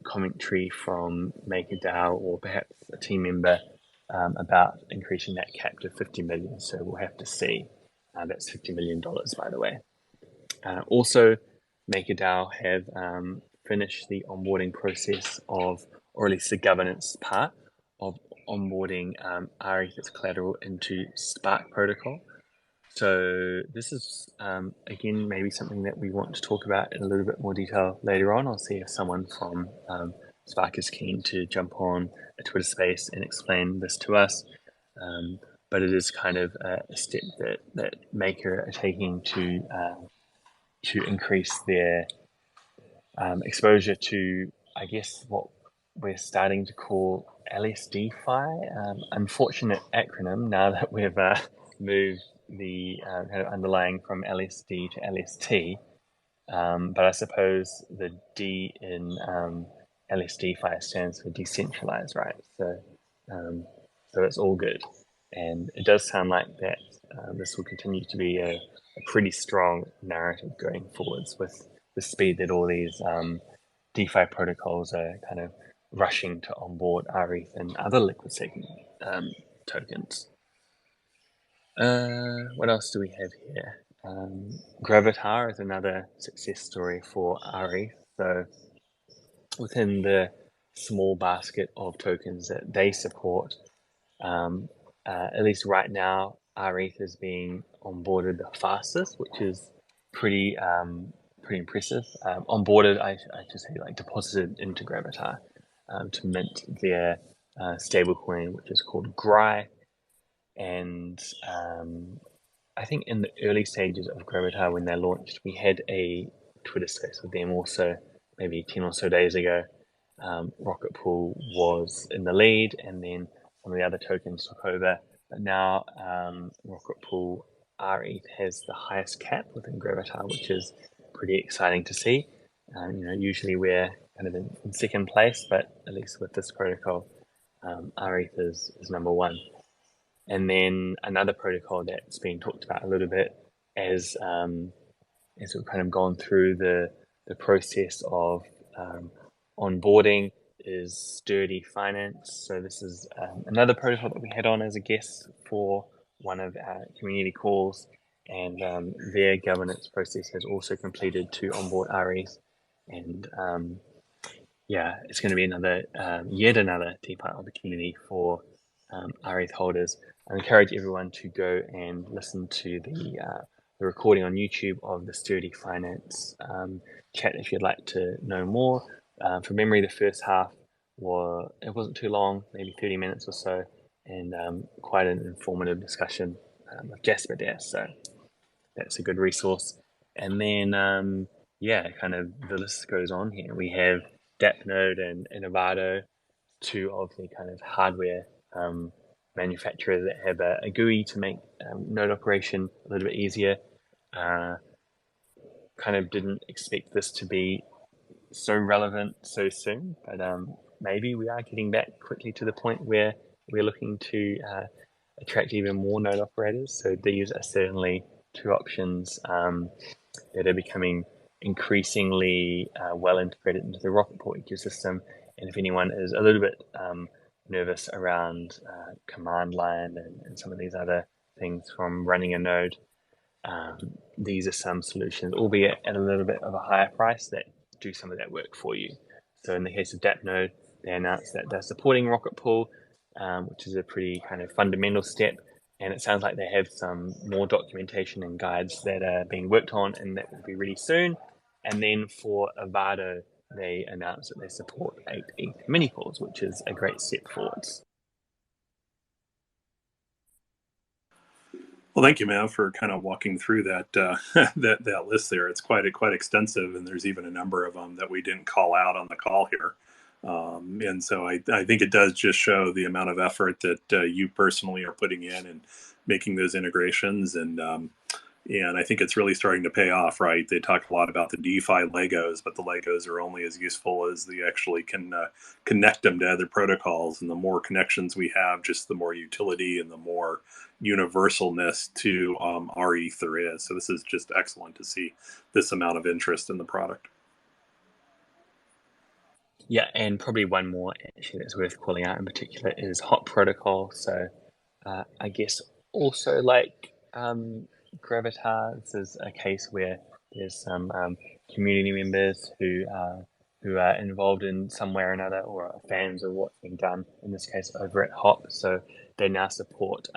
commentary from MakerDAO or perhaps a team member about increasing that cap to 50 million. So we'll have to see. That's $50 million, by the way. Also, MakerDAO have finished the onboarding process of, or at least the governance part of onboarding rETH as collateral into Spark protocol. So this is, again, maybe something that we want to talk about in a little bit more detail later on. I'll see if someone from Spark is keen to jump on a Twitter space and explain this to us. But it is kind of a step that Maker are taking to increase their exposure to, I guess, what we're starting to call LSDFi. Unfortunate acronym now that we've moved the kind of underlying from LSD to LST. But I suppose the D in LSDFi stands for decentralized, right? So it's all good. And it does sound like that this will continue to be a pretty strong narrative going forwards with the speed that all these DeFi protocols are kind of rushing to onboard rETH and other liquid staking tokens. What else do we have here? Gravatar is another success story for rETH. So within the small basket of tokens that they support, at least right now, rETH is being onboarded the fastest, which is pretty impressive. Onboarded, I should say, like deposited into Gravatar to mint their stablecoin, which is called GRI. And I think in the early stages of Gravatar, when they launched, we had a Twitter space with them also, maybe 10 or so days ago. Rocket Pool was in the lead, and then some of the other tokens took over. But now Rocket Pool rETH has the highest cap within Gravatar, which is pretty exciting to see. Usually we're kind of in second place, but at least with this protocol, rETH is number one. And then another protocol that's been talked about a little bit as we've kind of gone through the process of onboarding is Asymmetry Finance. So this is another protocol that we had on as a guest for one of our community calls, and their governance process has also completed to onboard rETH. And it's going to be yet another DeFi opportunity for rETH holders. I encourage everyone to go and listen to the recording on YouTube of the Sturdy Finance chat if you'd like to know more. From memory, the first half it wasn't too long, maybe 30 minutes or so, and quite an informative discussion with Jasper there. So that's a good resource. And then kind of the list goes on here. We have Dapnode and Avado, two of the kind of hardware manufacturers that have a GUI to make node operation a little bit easier. Kind of didn't expect this to be so relevant so soon, but maybe we are getting back quickly to the point where we're looking to attract even more node operators. So these are certainly two options that are becoming increasingly well integrated into the Rocket Pool ecosystem. And if anyone is a little bit nervous around command line and some of these other things from running a node, these are some solutions, albeit at a little bit of a higher price, that do some of that work for you. So in the case of Dapnode, they announced that they're supporting Rocket Pool, which is a pretty kind of fundamental step. And it sounds like they have some more documentation and guides that are being worked on, and that will be really soon. And then for Avado, they announced that they support 8 ETH mini pools, which is a great step forwards. Well, thank you, Matt, for kind of walking through that that list there. It's quite extensive, and there's even a number of them that we didn't call out on the call here. And so I think it does just show the amount of effort that you personally are putting in and making those integrations. And I think it's really starting to pay off, right? They talk a lot about the DeFi Legos, but the Legos are only as useful as they actually can connect them to other protocols. And the more connections we have, just the more utility and the more universalness to our ETH there is. So this is just excellent to see this amount of interest in the product. Yeah, and probably one more actually that's worth calling out in particular is Hop Protocol. So I guess also like Gravitar, this is a case where there's some community members who are involved in some way or another or are fans of what's being done, in this case over at Hop. So they now support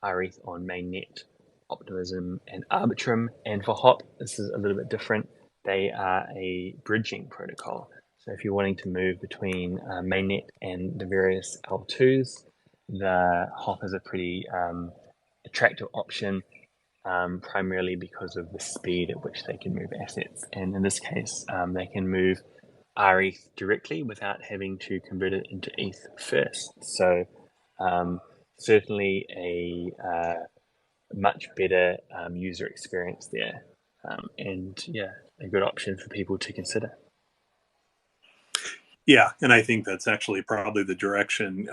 rETH on mainnet, Optimism, and Arbitrum. And for Hop, this is a little bit different. They are a bridging protocol. So if you're wanting to move between mainnet and the various L2s, the Hop is a pretty attractive option, primarily because of the speed at which they can move assets. And in this case, they can move rETH directly without having to convert it into ETH first. So certainly a much better user experience there. And yeah, a good option for people to consider. Yeah, and I think that's actually probably the direction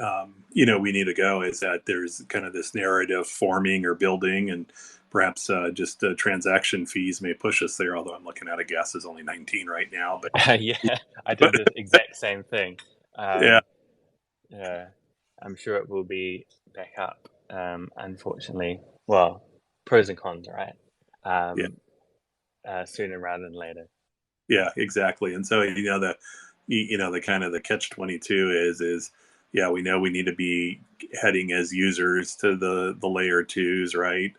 we need to go. Is that there's kind of this narrative forming or building, and perhaps just transaction fees may push us there. Although I'm looking at a gas is only 19 right now, but Yeah, I did the exact same thing. yeah, I'm sure it will be back up. Unfortunately, well, pros and cons, right? Sooner rather than later. Yeah, exactly. And so the kind of the catch-22 is yeah, we know we need to be heading as users to the layer twos, right?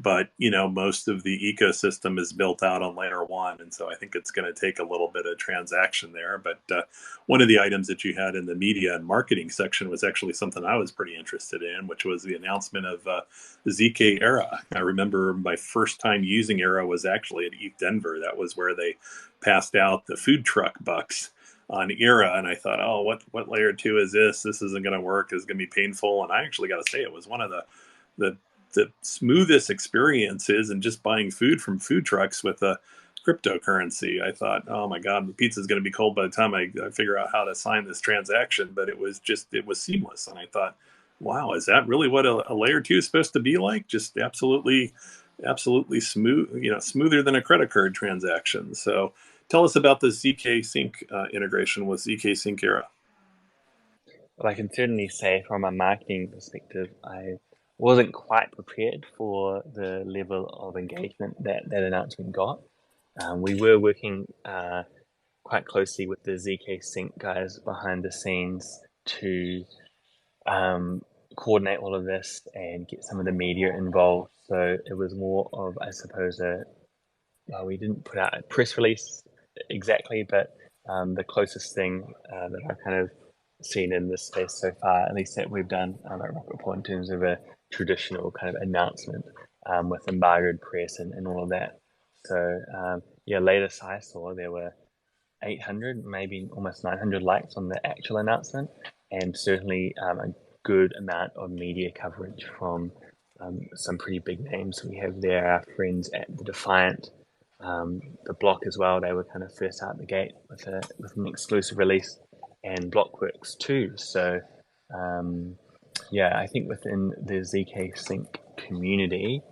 But most of the ecosystem is built out on layer one, and so I think it's going to take a little bit of transaction there. But one of the items that you had in the media and marketing section was actually something I was pretty interested in, which was the announcement of the ZK Era. I remember my first time using Era was actually at ETH Denver. That was where they passed out the food truck bucks on Era, and I thought, oh, what layer two is this? This isn't going to work. It's going to be painful. And I actually got to say, it was one of the smoothest experiences and just buying food from food trucks with a cryptocurrency. I thought, oh my God, the pizza's going to be cold by the time I figure out how to sign this transaction. But it was seamless. And I thought, wow, is that really what a layer two is supposed to be like? Just absolutely smooth, smoother than a credit card transaction. So tell us about the ZK Sync integration with ZK Sync Era. Well, I can certainly say from a marketing perspective, I wasn't quite prepared for the level of engagement that announcement got. We were working quite closely with the ZK Sync guys behind the scenes to coordinate all of this and get some of the media involved. So it was more of, I suppose, we didn't put out a press release exactly, but the closest thing that I've kind of seen in this space so far, at least that we've done at Rocket Pool in terms of a traditional kind of announcement with embargoed press and all of that. So latest I saw, there were 800, maybe almost 900 likes on the actual announcement, and certainly a good amount of media coverage from some pretty big names. We have there our friends at the Defiant, the Block as well. They were kind of first out the gate with an exclusive release, and Blockworks too. So I think within the ZK Sync community,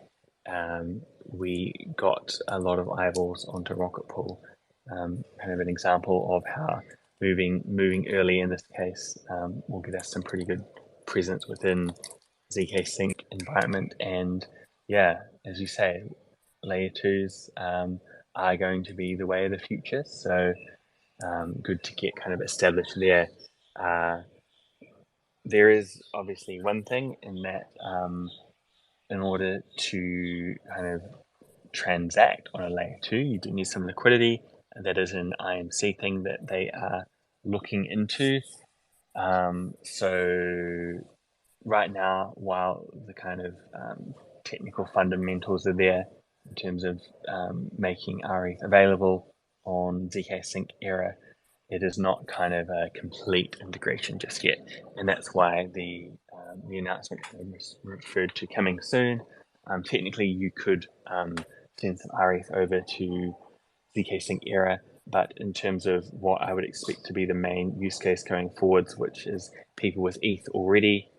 we got a lot of eyeballs onto Rocket Pool. Kind of an example of how moving early in this case will give us some pretty good presence within ZK Sync environment. And yeah, as you say, layer twos are going to be the way of the future. So good to get kind of established there. There is obviously one thing in that in order to kind of transact on a layer two, you do need some liquidity. That is an IMC thing that they are looking into. So right now, while the kind of technical fundamentals are there in terms of making rETH available on zk Sync Era. It is not kind of a complete integration just yet, and that's why the announcement referred to coming soon. Technically, you could send some rETH over to zk Sync Era, but in terms of what I would expect to be the main use case going forwards, which is people with ETH already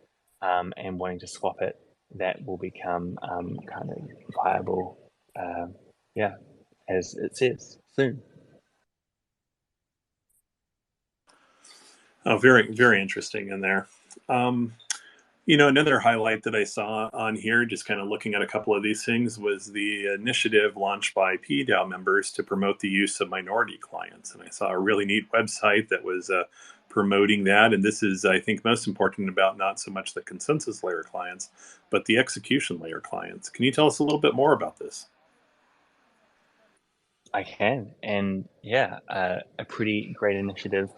and wanting to swap it, that will become kind of viable, as it says, soon. Oh, very, very interesting in there. Another highlight that I saw on here, just kind of looking at a couple of these things, was the initiative launched by PDAO members to promote the use of minority clients. And I saw a really neat website that was promoting that. And this is, I think, most important about not so much the consensus layer clients, but the execution layer clients. Can you tell us a little bit more about this? I can, and a pretty great initiative.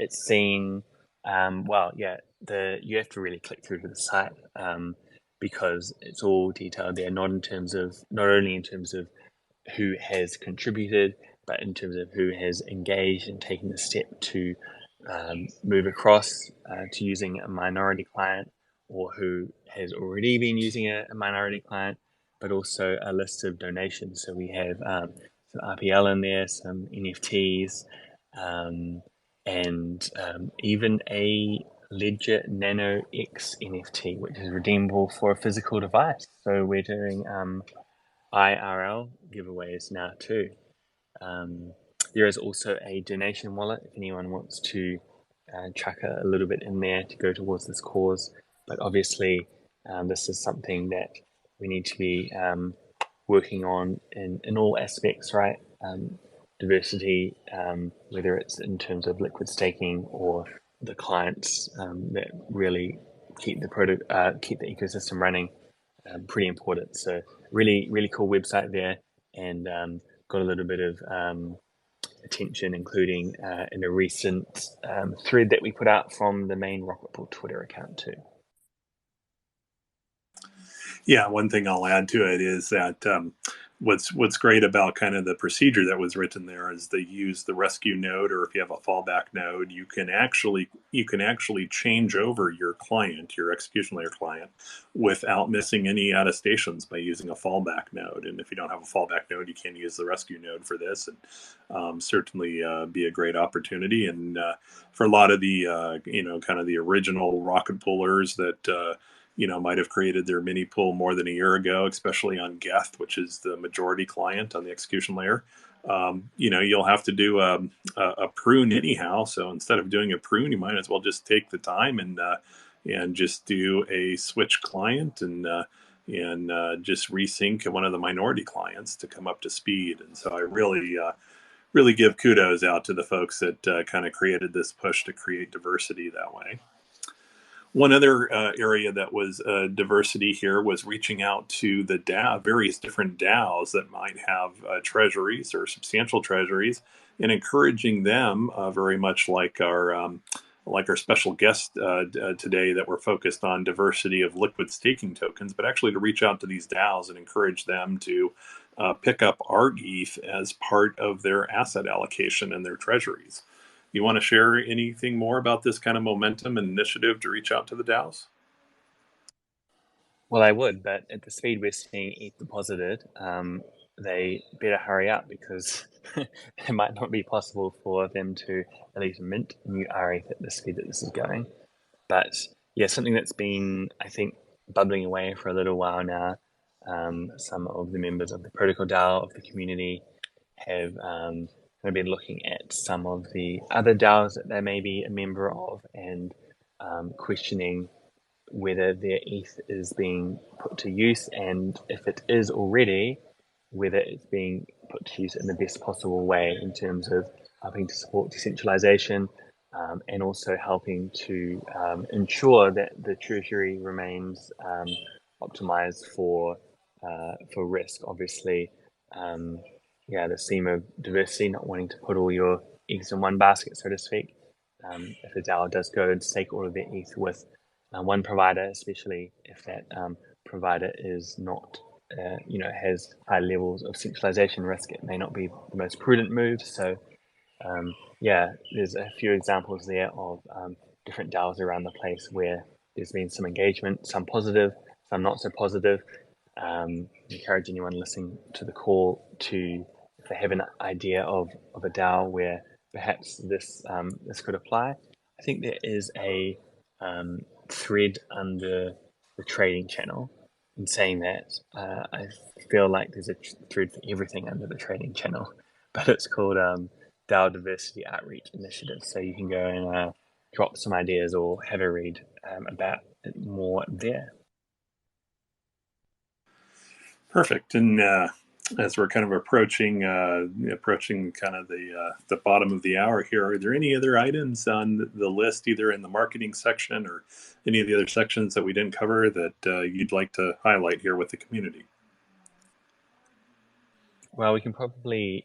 It's seen, you have to really click through to the site because it's all detailed there, not only in terms of who has contributed, but in terms of who has engaged and taken the step to move across to using a minority client, or who has already been using a minority client, but also a list of donations. So we have some RPL in there, some NFTs, and even a Ledger Nano X NFT, which is redeemable for a physical device. So we're doing IRL giveaways now too. There is also a donation wallet if anyone wants to chuck a little bit in there to go towards this cause. But obviously, this is something that we need to be working on in all aspects, right? Diversity, whether it's in terms of liquid staking or the clients that really keep the ecosystem running, pretty important. So really, really cool website there, and got a little bit of attention, including in a recent thread that we put out from the main Rocket Pool Twitter account too. Yeah, one thing I'll add to it is that what's great about kind of the procedure that was written there is they use the rescue node, or if you have a fallback node, you can actually change over your client, your execution layer client, without missing any attestations by using a fallback node. And if you don't have a fallback node, you can use the rescue node for this, and certainly be a great opportunity. And for a lot of the kind of the original rocket pullers that might have created their mini pool more than a year ago, especially on Geth, which is the majority client on the execution layer. You'll have to do a prune anyhow. So instead of doing a prune, you might as well just take the time and just do a switch client and just resync one of the minority clients to come up to speed. And so I really give kudos out to the folks that kind of created this push to create diversity that way. One other area that was diversity here was reaching out to the various different DAOs that might have treasuries or substantial treasuries, and encouraging them, very much like our special guest today, that we're focused on diversity of liquid staking tokens, but actually to reach out to these DAOs and encourage them to pick up rETH as part of their asset allocation in their treasuries. You want to share anything more about this kind of momentum and initiative to reach out to the DAOs? Well, I would, but at the speed we're seeing ETH deposited, they better hurry up, because it might not be possible for them to at least mint new rETH at the speed that this is going. But yeah, something that's been, I think, bubbling away for a little while now. Some of the members of the protocol DAO of the community have been looking at some of the other DAOs that they may be a member of, and questioning whether their ETH is being put to use, and if it is already, whether it's being put to use in the best possible way in terms of helping to support decentralization, and also helping to ensure that the treasury remains optimized for risk. Obviously, the theme of diversity, not wanting to put all your eggs in one basket, so to speak. If a DAO does go and stake all of their ETH with one provider, especially if that provider is not, has high levels of centralization risk, it may not be the most prudent move. So there's a few examples there of different DAOs around the place where there's been some engagement, some positive, some not so positive. Encourage anyone listening to the call to, if they have an idea of a DAO where perhaps this could apply. I think there is a thread under the trading channel. In saying that, I feel like there's a thread for everything under the trading channel, but it's called DAO Diversity Outreach Initiative. So you can go and drop some ideas or have a read about it more there. Perfect. And as we're kind of approaching kind of the bottom of the hour here, are there any other items on the list, either in the marketing section or any of the other sections that we didn't cover, that you'd like to highlight here with the community? Well, we can probably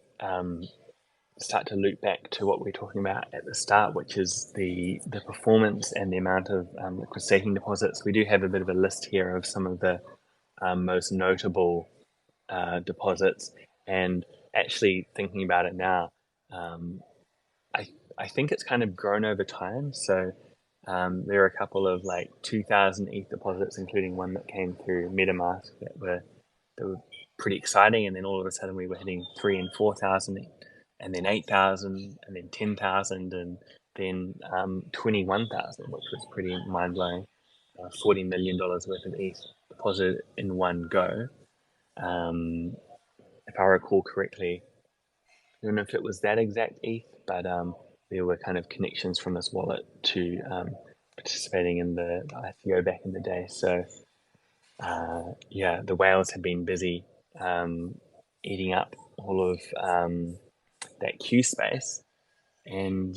start to loop back to what we were talking about at the start, which is the performance and the amount of liquid staking deposits. We do have a bit of a list here of some of the most notable deposits, and actually thinking about it now, I think it's kind of grown over time. So there are a couple of like 2,000 ETH deposits, including one that came through MetaMask that were pretty exciting, and then all of a sudden we were hitting 3,000 and 4,000, and then 8,000, and then 10,000, and then 21,000, which was pretty mind-blowing. $40 million worth of ETH deposited in one go. If I recall correctly, I don't know if it was that exact ETH, but there were kind of connections from this wallet to participating in the ICO back in the day. So the whales have been busy eating up all of that queue space, and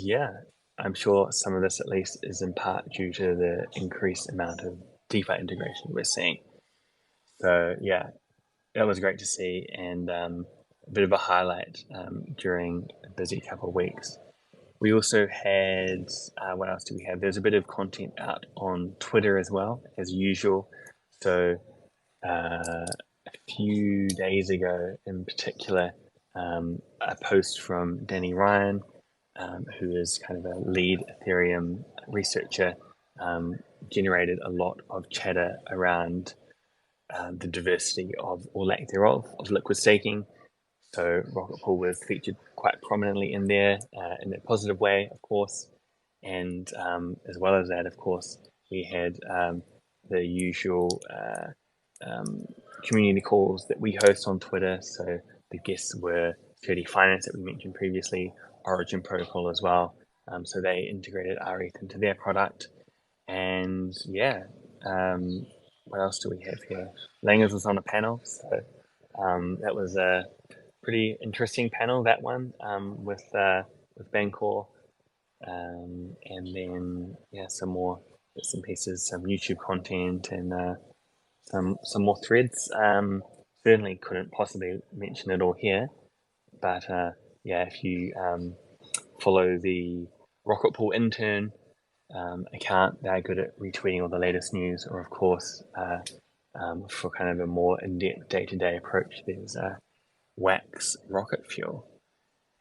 I'm sure some of this at least is in part due to the increased amount of DeFi integration we're seeing. So that was great to see, and a bit of a highlight during a busy couple of weeks. We also had, what else do we have? There's a bit of content out on Twitter as well, as usual. So a few days ago in particular, a post from Danny Ryan, who is kind of a lead Ethereum researcher, generated a lot of chatter around the diversity of, or lack thereof, of liquid staking. So Rocket Pool was featured quite prominently in there, in a positive way, of course. And as well as that, of course, we had the usual community calls that we host on Twitter. So the guests were Asymmetry Finance that we mentioned previously, Origin Protocol as well. So they integrated rETH into their product. And what else do we have here? Langers was on a panel, so that was a pretty interesting panel, that one, with Bancor, and then some more bits and pieces, some YouTube content, and some more threads. Certainly couldn't possibly mention it all here, but if you follow the Rocket Pool intern account, they're good at retweeting all the latest news, or of course for kind of a more in-depth day-to-day approach, there's Wax Rocket Fuel.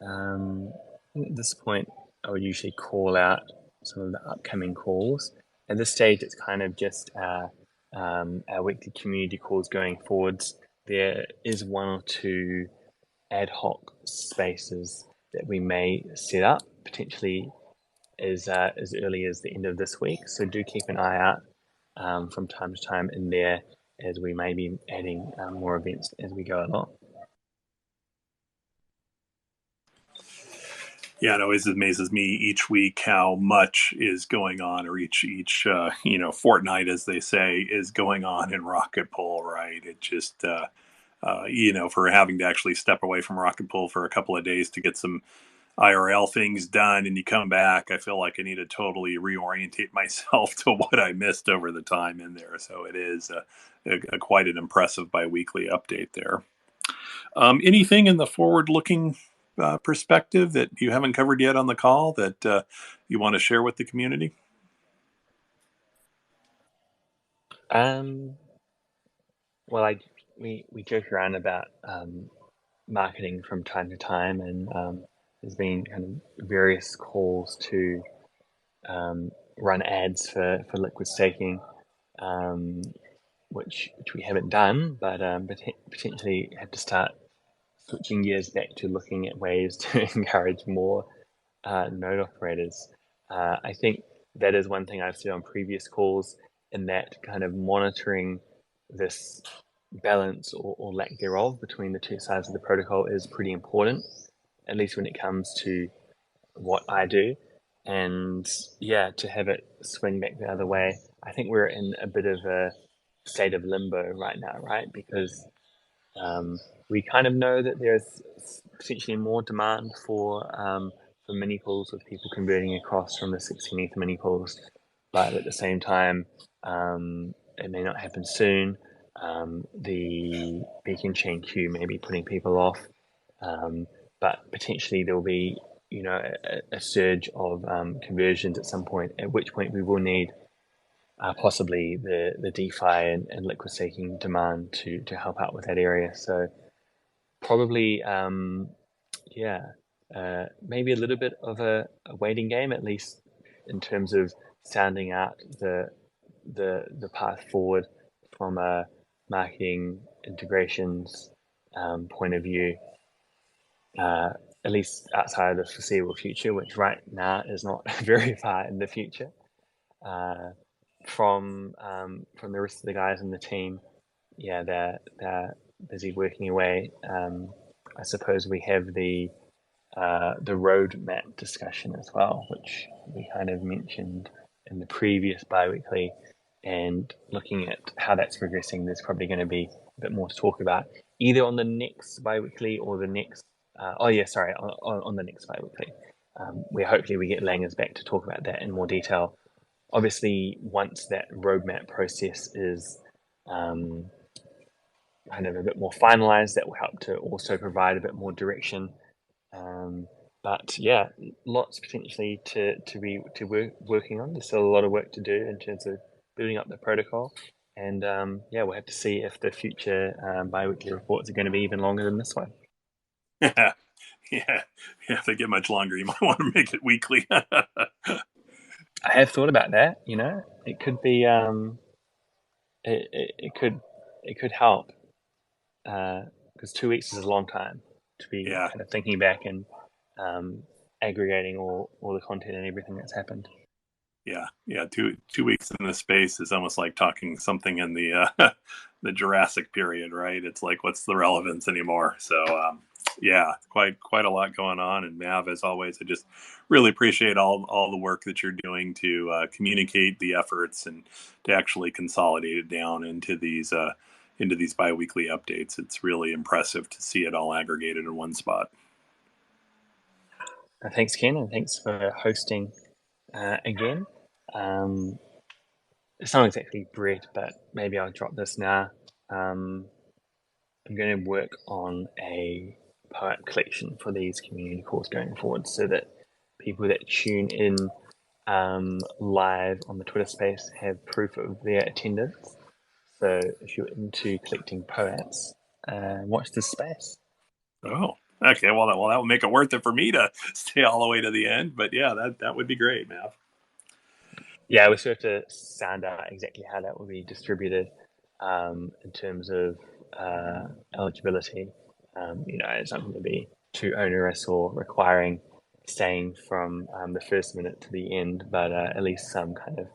At this point, I would usually call out some of the upcoming calls. At this stage, it's kind of just our weekly community calls going forwards. There is one or two ad hoc spaces that we may set up, potentially as early as the end of this week. So do keep an eye out from time to time in there, as we may be adding more events as we go along. Yeah, it always amazes me each week how much is going on, or each fortnight, as they say, is going on in Rocket Pool, right? It just for having to actually step away from Rocket Pool for a couple of days to get some IRL things done, and you come back, I feel like I need to totally reorientate myself to what I missed over the time in there. So it is quite an impressive biweekly update there. Anything in the forward-looking perspective that you haven't covered yet on the call that you want to share with the community? well, we joke around about marketing from time to time, and there's been kind of various calls to run ads for liquid staking, which we haven't done, but potentially have to start switching gears back to looking at ways to encourage more node operators. I think that is one thing I've said on previous calls, in that kind of monitoring this balance or lack thereof between the two sides of the protocol is pretty important, at least when it comes to what I do. And yeah, to have it swing back the other way, I think we're in a bit of a state of limbo right now, right? Because we kind of know that there's potentially more demand for mini pools, with people converting across from the 16 ETH mini pools, but at the same time, it may not happen soon. The beacon chain queue may be putting people off, but potentially there will be, a surge of conversions at some point, at which point we will need possibly the DeFi and liquid staking demand to help out with that area. So probably, maybe a little bit of a waiting game, at least in terms of sounding out the path forward from a marketing integrations point of view, at least outside of the foreseeable future, which right now is not very far in the future. From the rest of the guys in the team, yeah, they're busy working away. I suppose we have the roadmap discussion as well, which we kind of mentioned in the previous biweekly, and looking at how that's progressing. There's probably going to be a bit more to talk about, either on the next biweekly or the next. On the next biweekly, where hopefully we get Langers back to talk about that in more detail. Obviously, once that roadmap process is kind of a bit more finalized, that will help to also provide a bit more direction. But yeah, lots potentially to be working on. There's still a lot of work to do in terms of building up the protocol, and we'll have to see if the future bi-weekly reports are going to be even longer than this one. Yeah, if they get much longer, you might want to make it weekly. I have thought about that. It could be it could help, because 2 weeks is a long time to be kind of thinking back and aggregating all the content and everything that's happened. Yeah. 2 weeks in this space is almost like talking something in the the Jurassic period, right? It's like, what's the relevance anymore? So quite a lot going on. And Mav, as always, I just really appreciate all the work that you're doing to communicate the efforts and to actually consolidate it down into these bi-weekly updates. It's really impressive to see it all aggregated in one spot. Thanks, Ken, and thanks for hosting again. It's not exactly Brett, but maybe I'll drop this now. I'm going to work on a poem collection for these community calls going forward, so that people that tune in live on the Twitter space have proof of their attendance. So if you're into collecting poets, watch this space. Oh, okay. Well, that will make it worth it for me to stay all the way to the end. But yeah, that would be great, Mav. Yeah, we still have to sound out exactly how that will be distributed in terms of eligibility. It's not going to be too onerous or requiring staying from the first minute to the end, but at least some kind of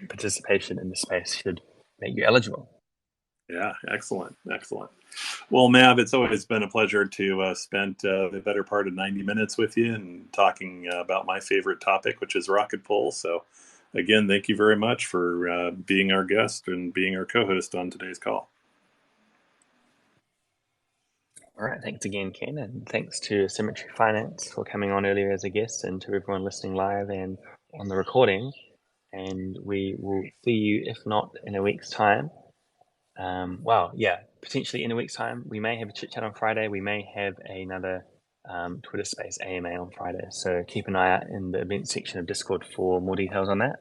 participation in the space should make you eligible. Yeah, excellent. Well, Mav, it's always been a pleasure to spend the better part of 90 minutes with you and talking about my favorite topic, which is rocket pool. So again, thank you very much for being our guest and being our co-host on today's call. All right, thanks again, Ken, and thanks to Asymmetry Finance for coming on earlier as a guest, and to everyone listening live and on the recording. And we will see you, if not in a week's time. Potentially in a week's time. We may have a chit chat on Friday. We may have another Twitter Space AMA on Friday. So keep an eye out in the events section of Discord for more details on that.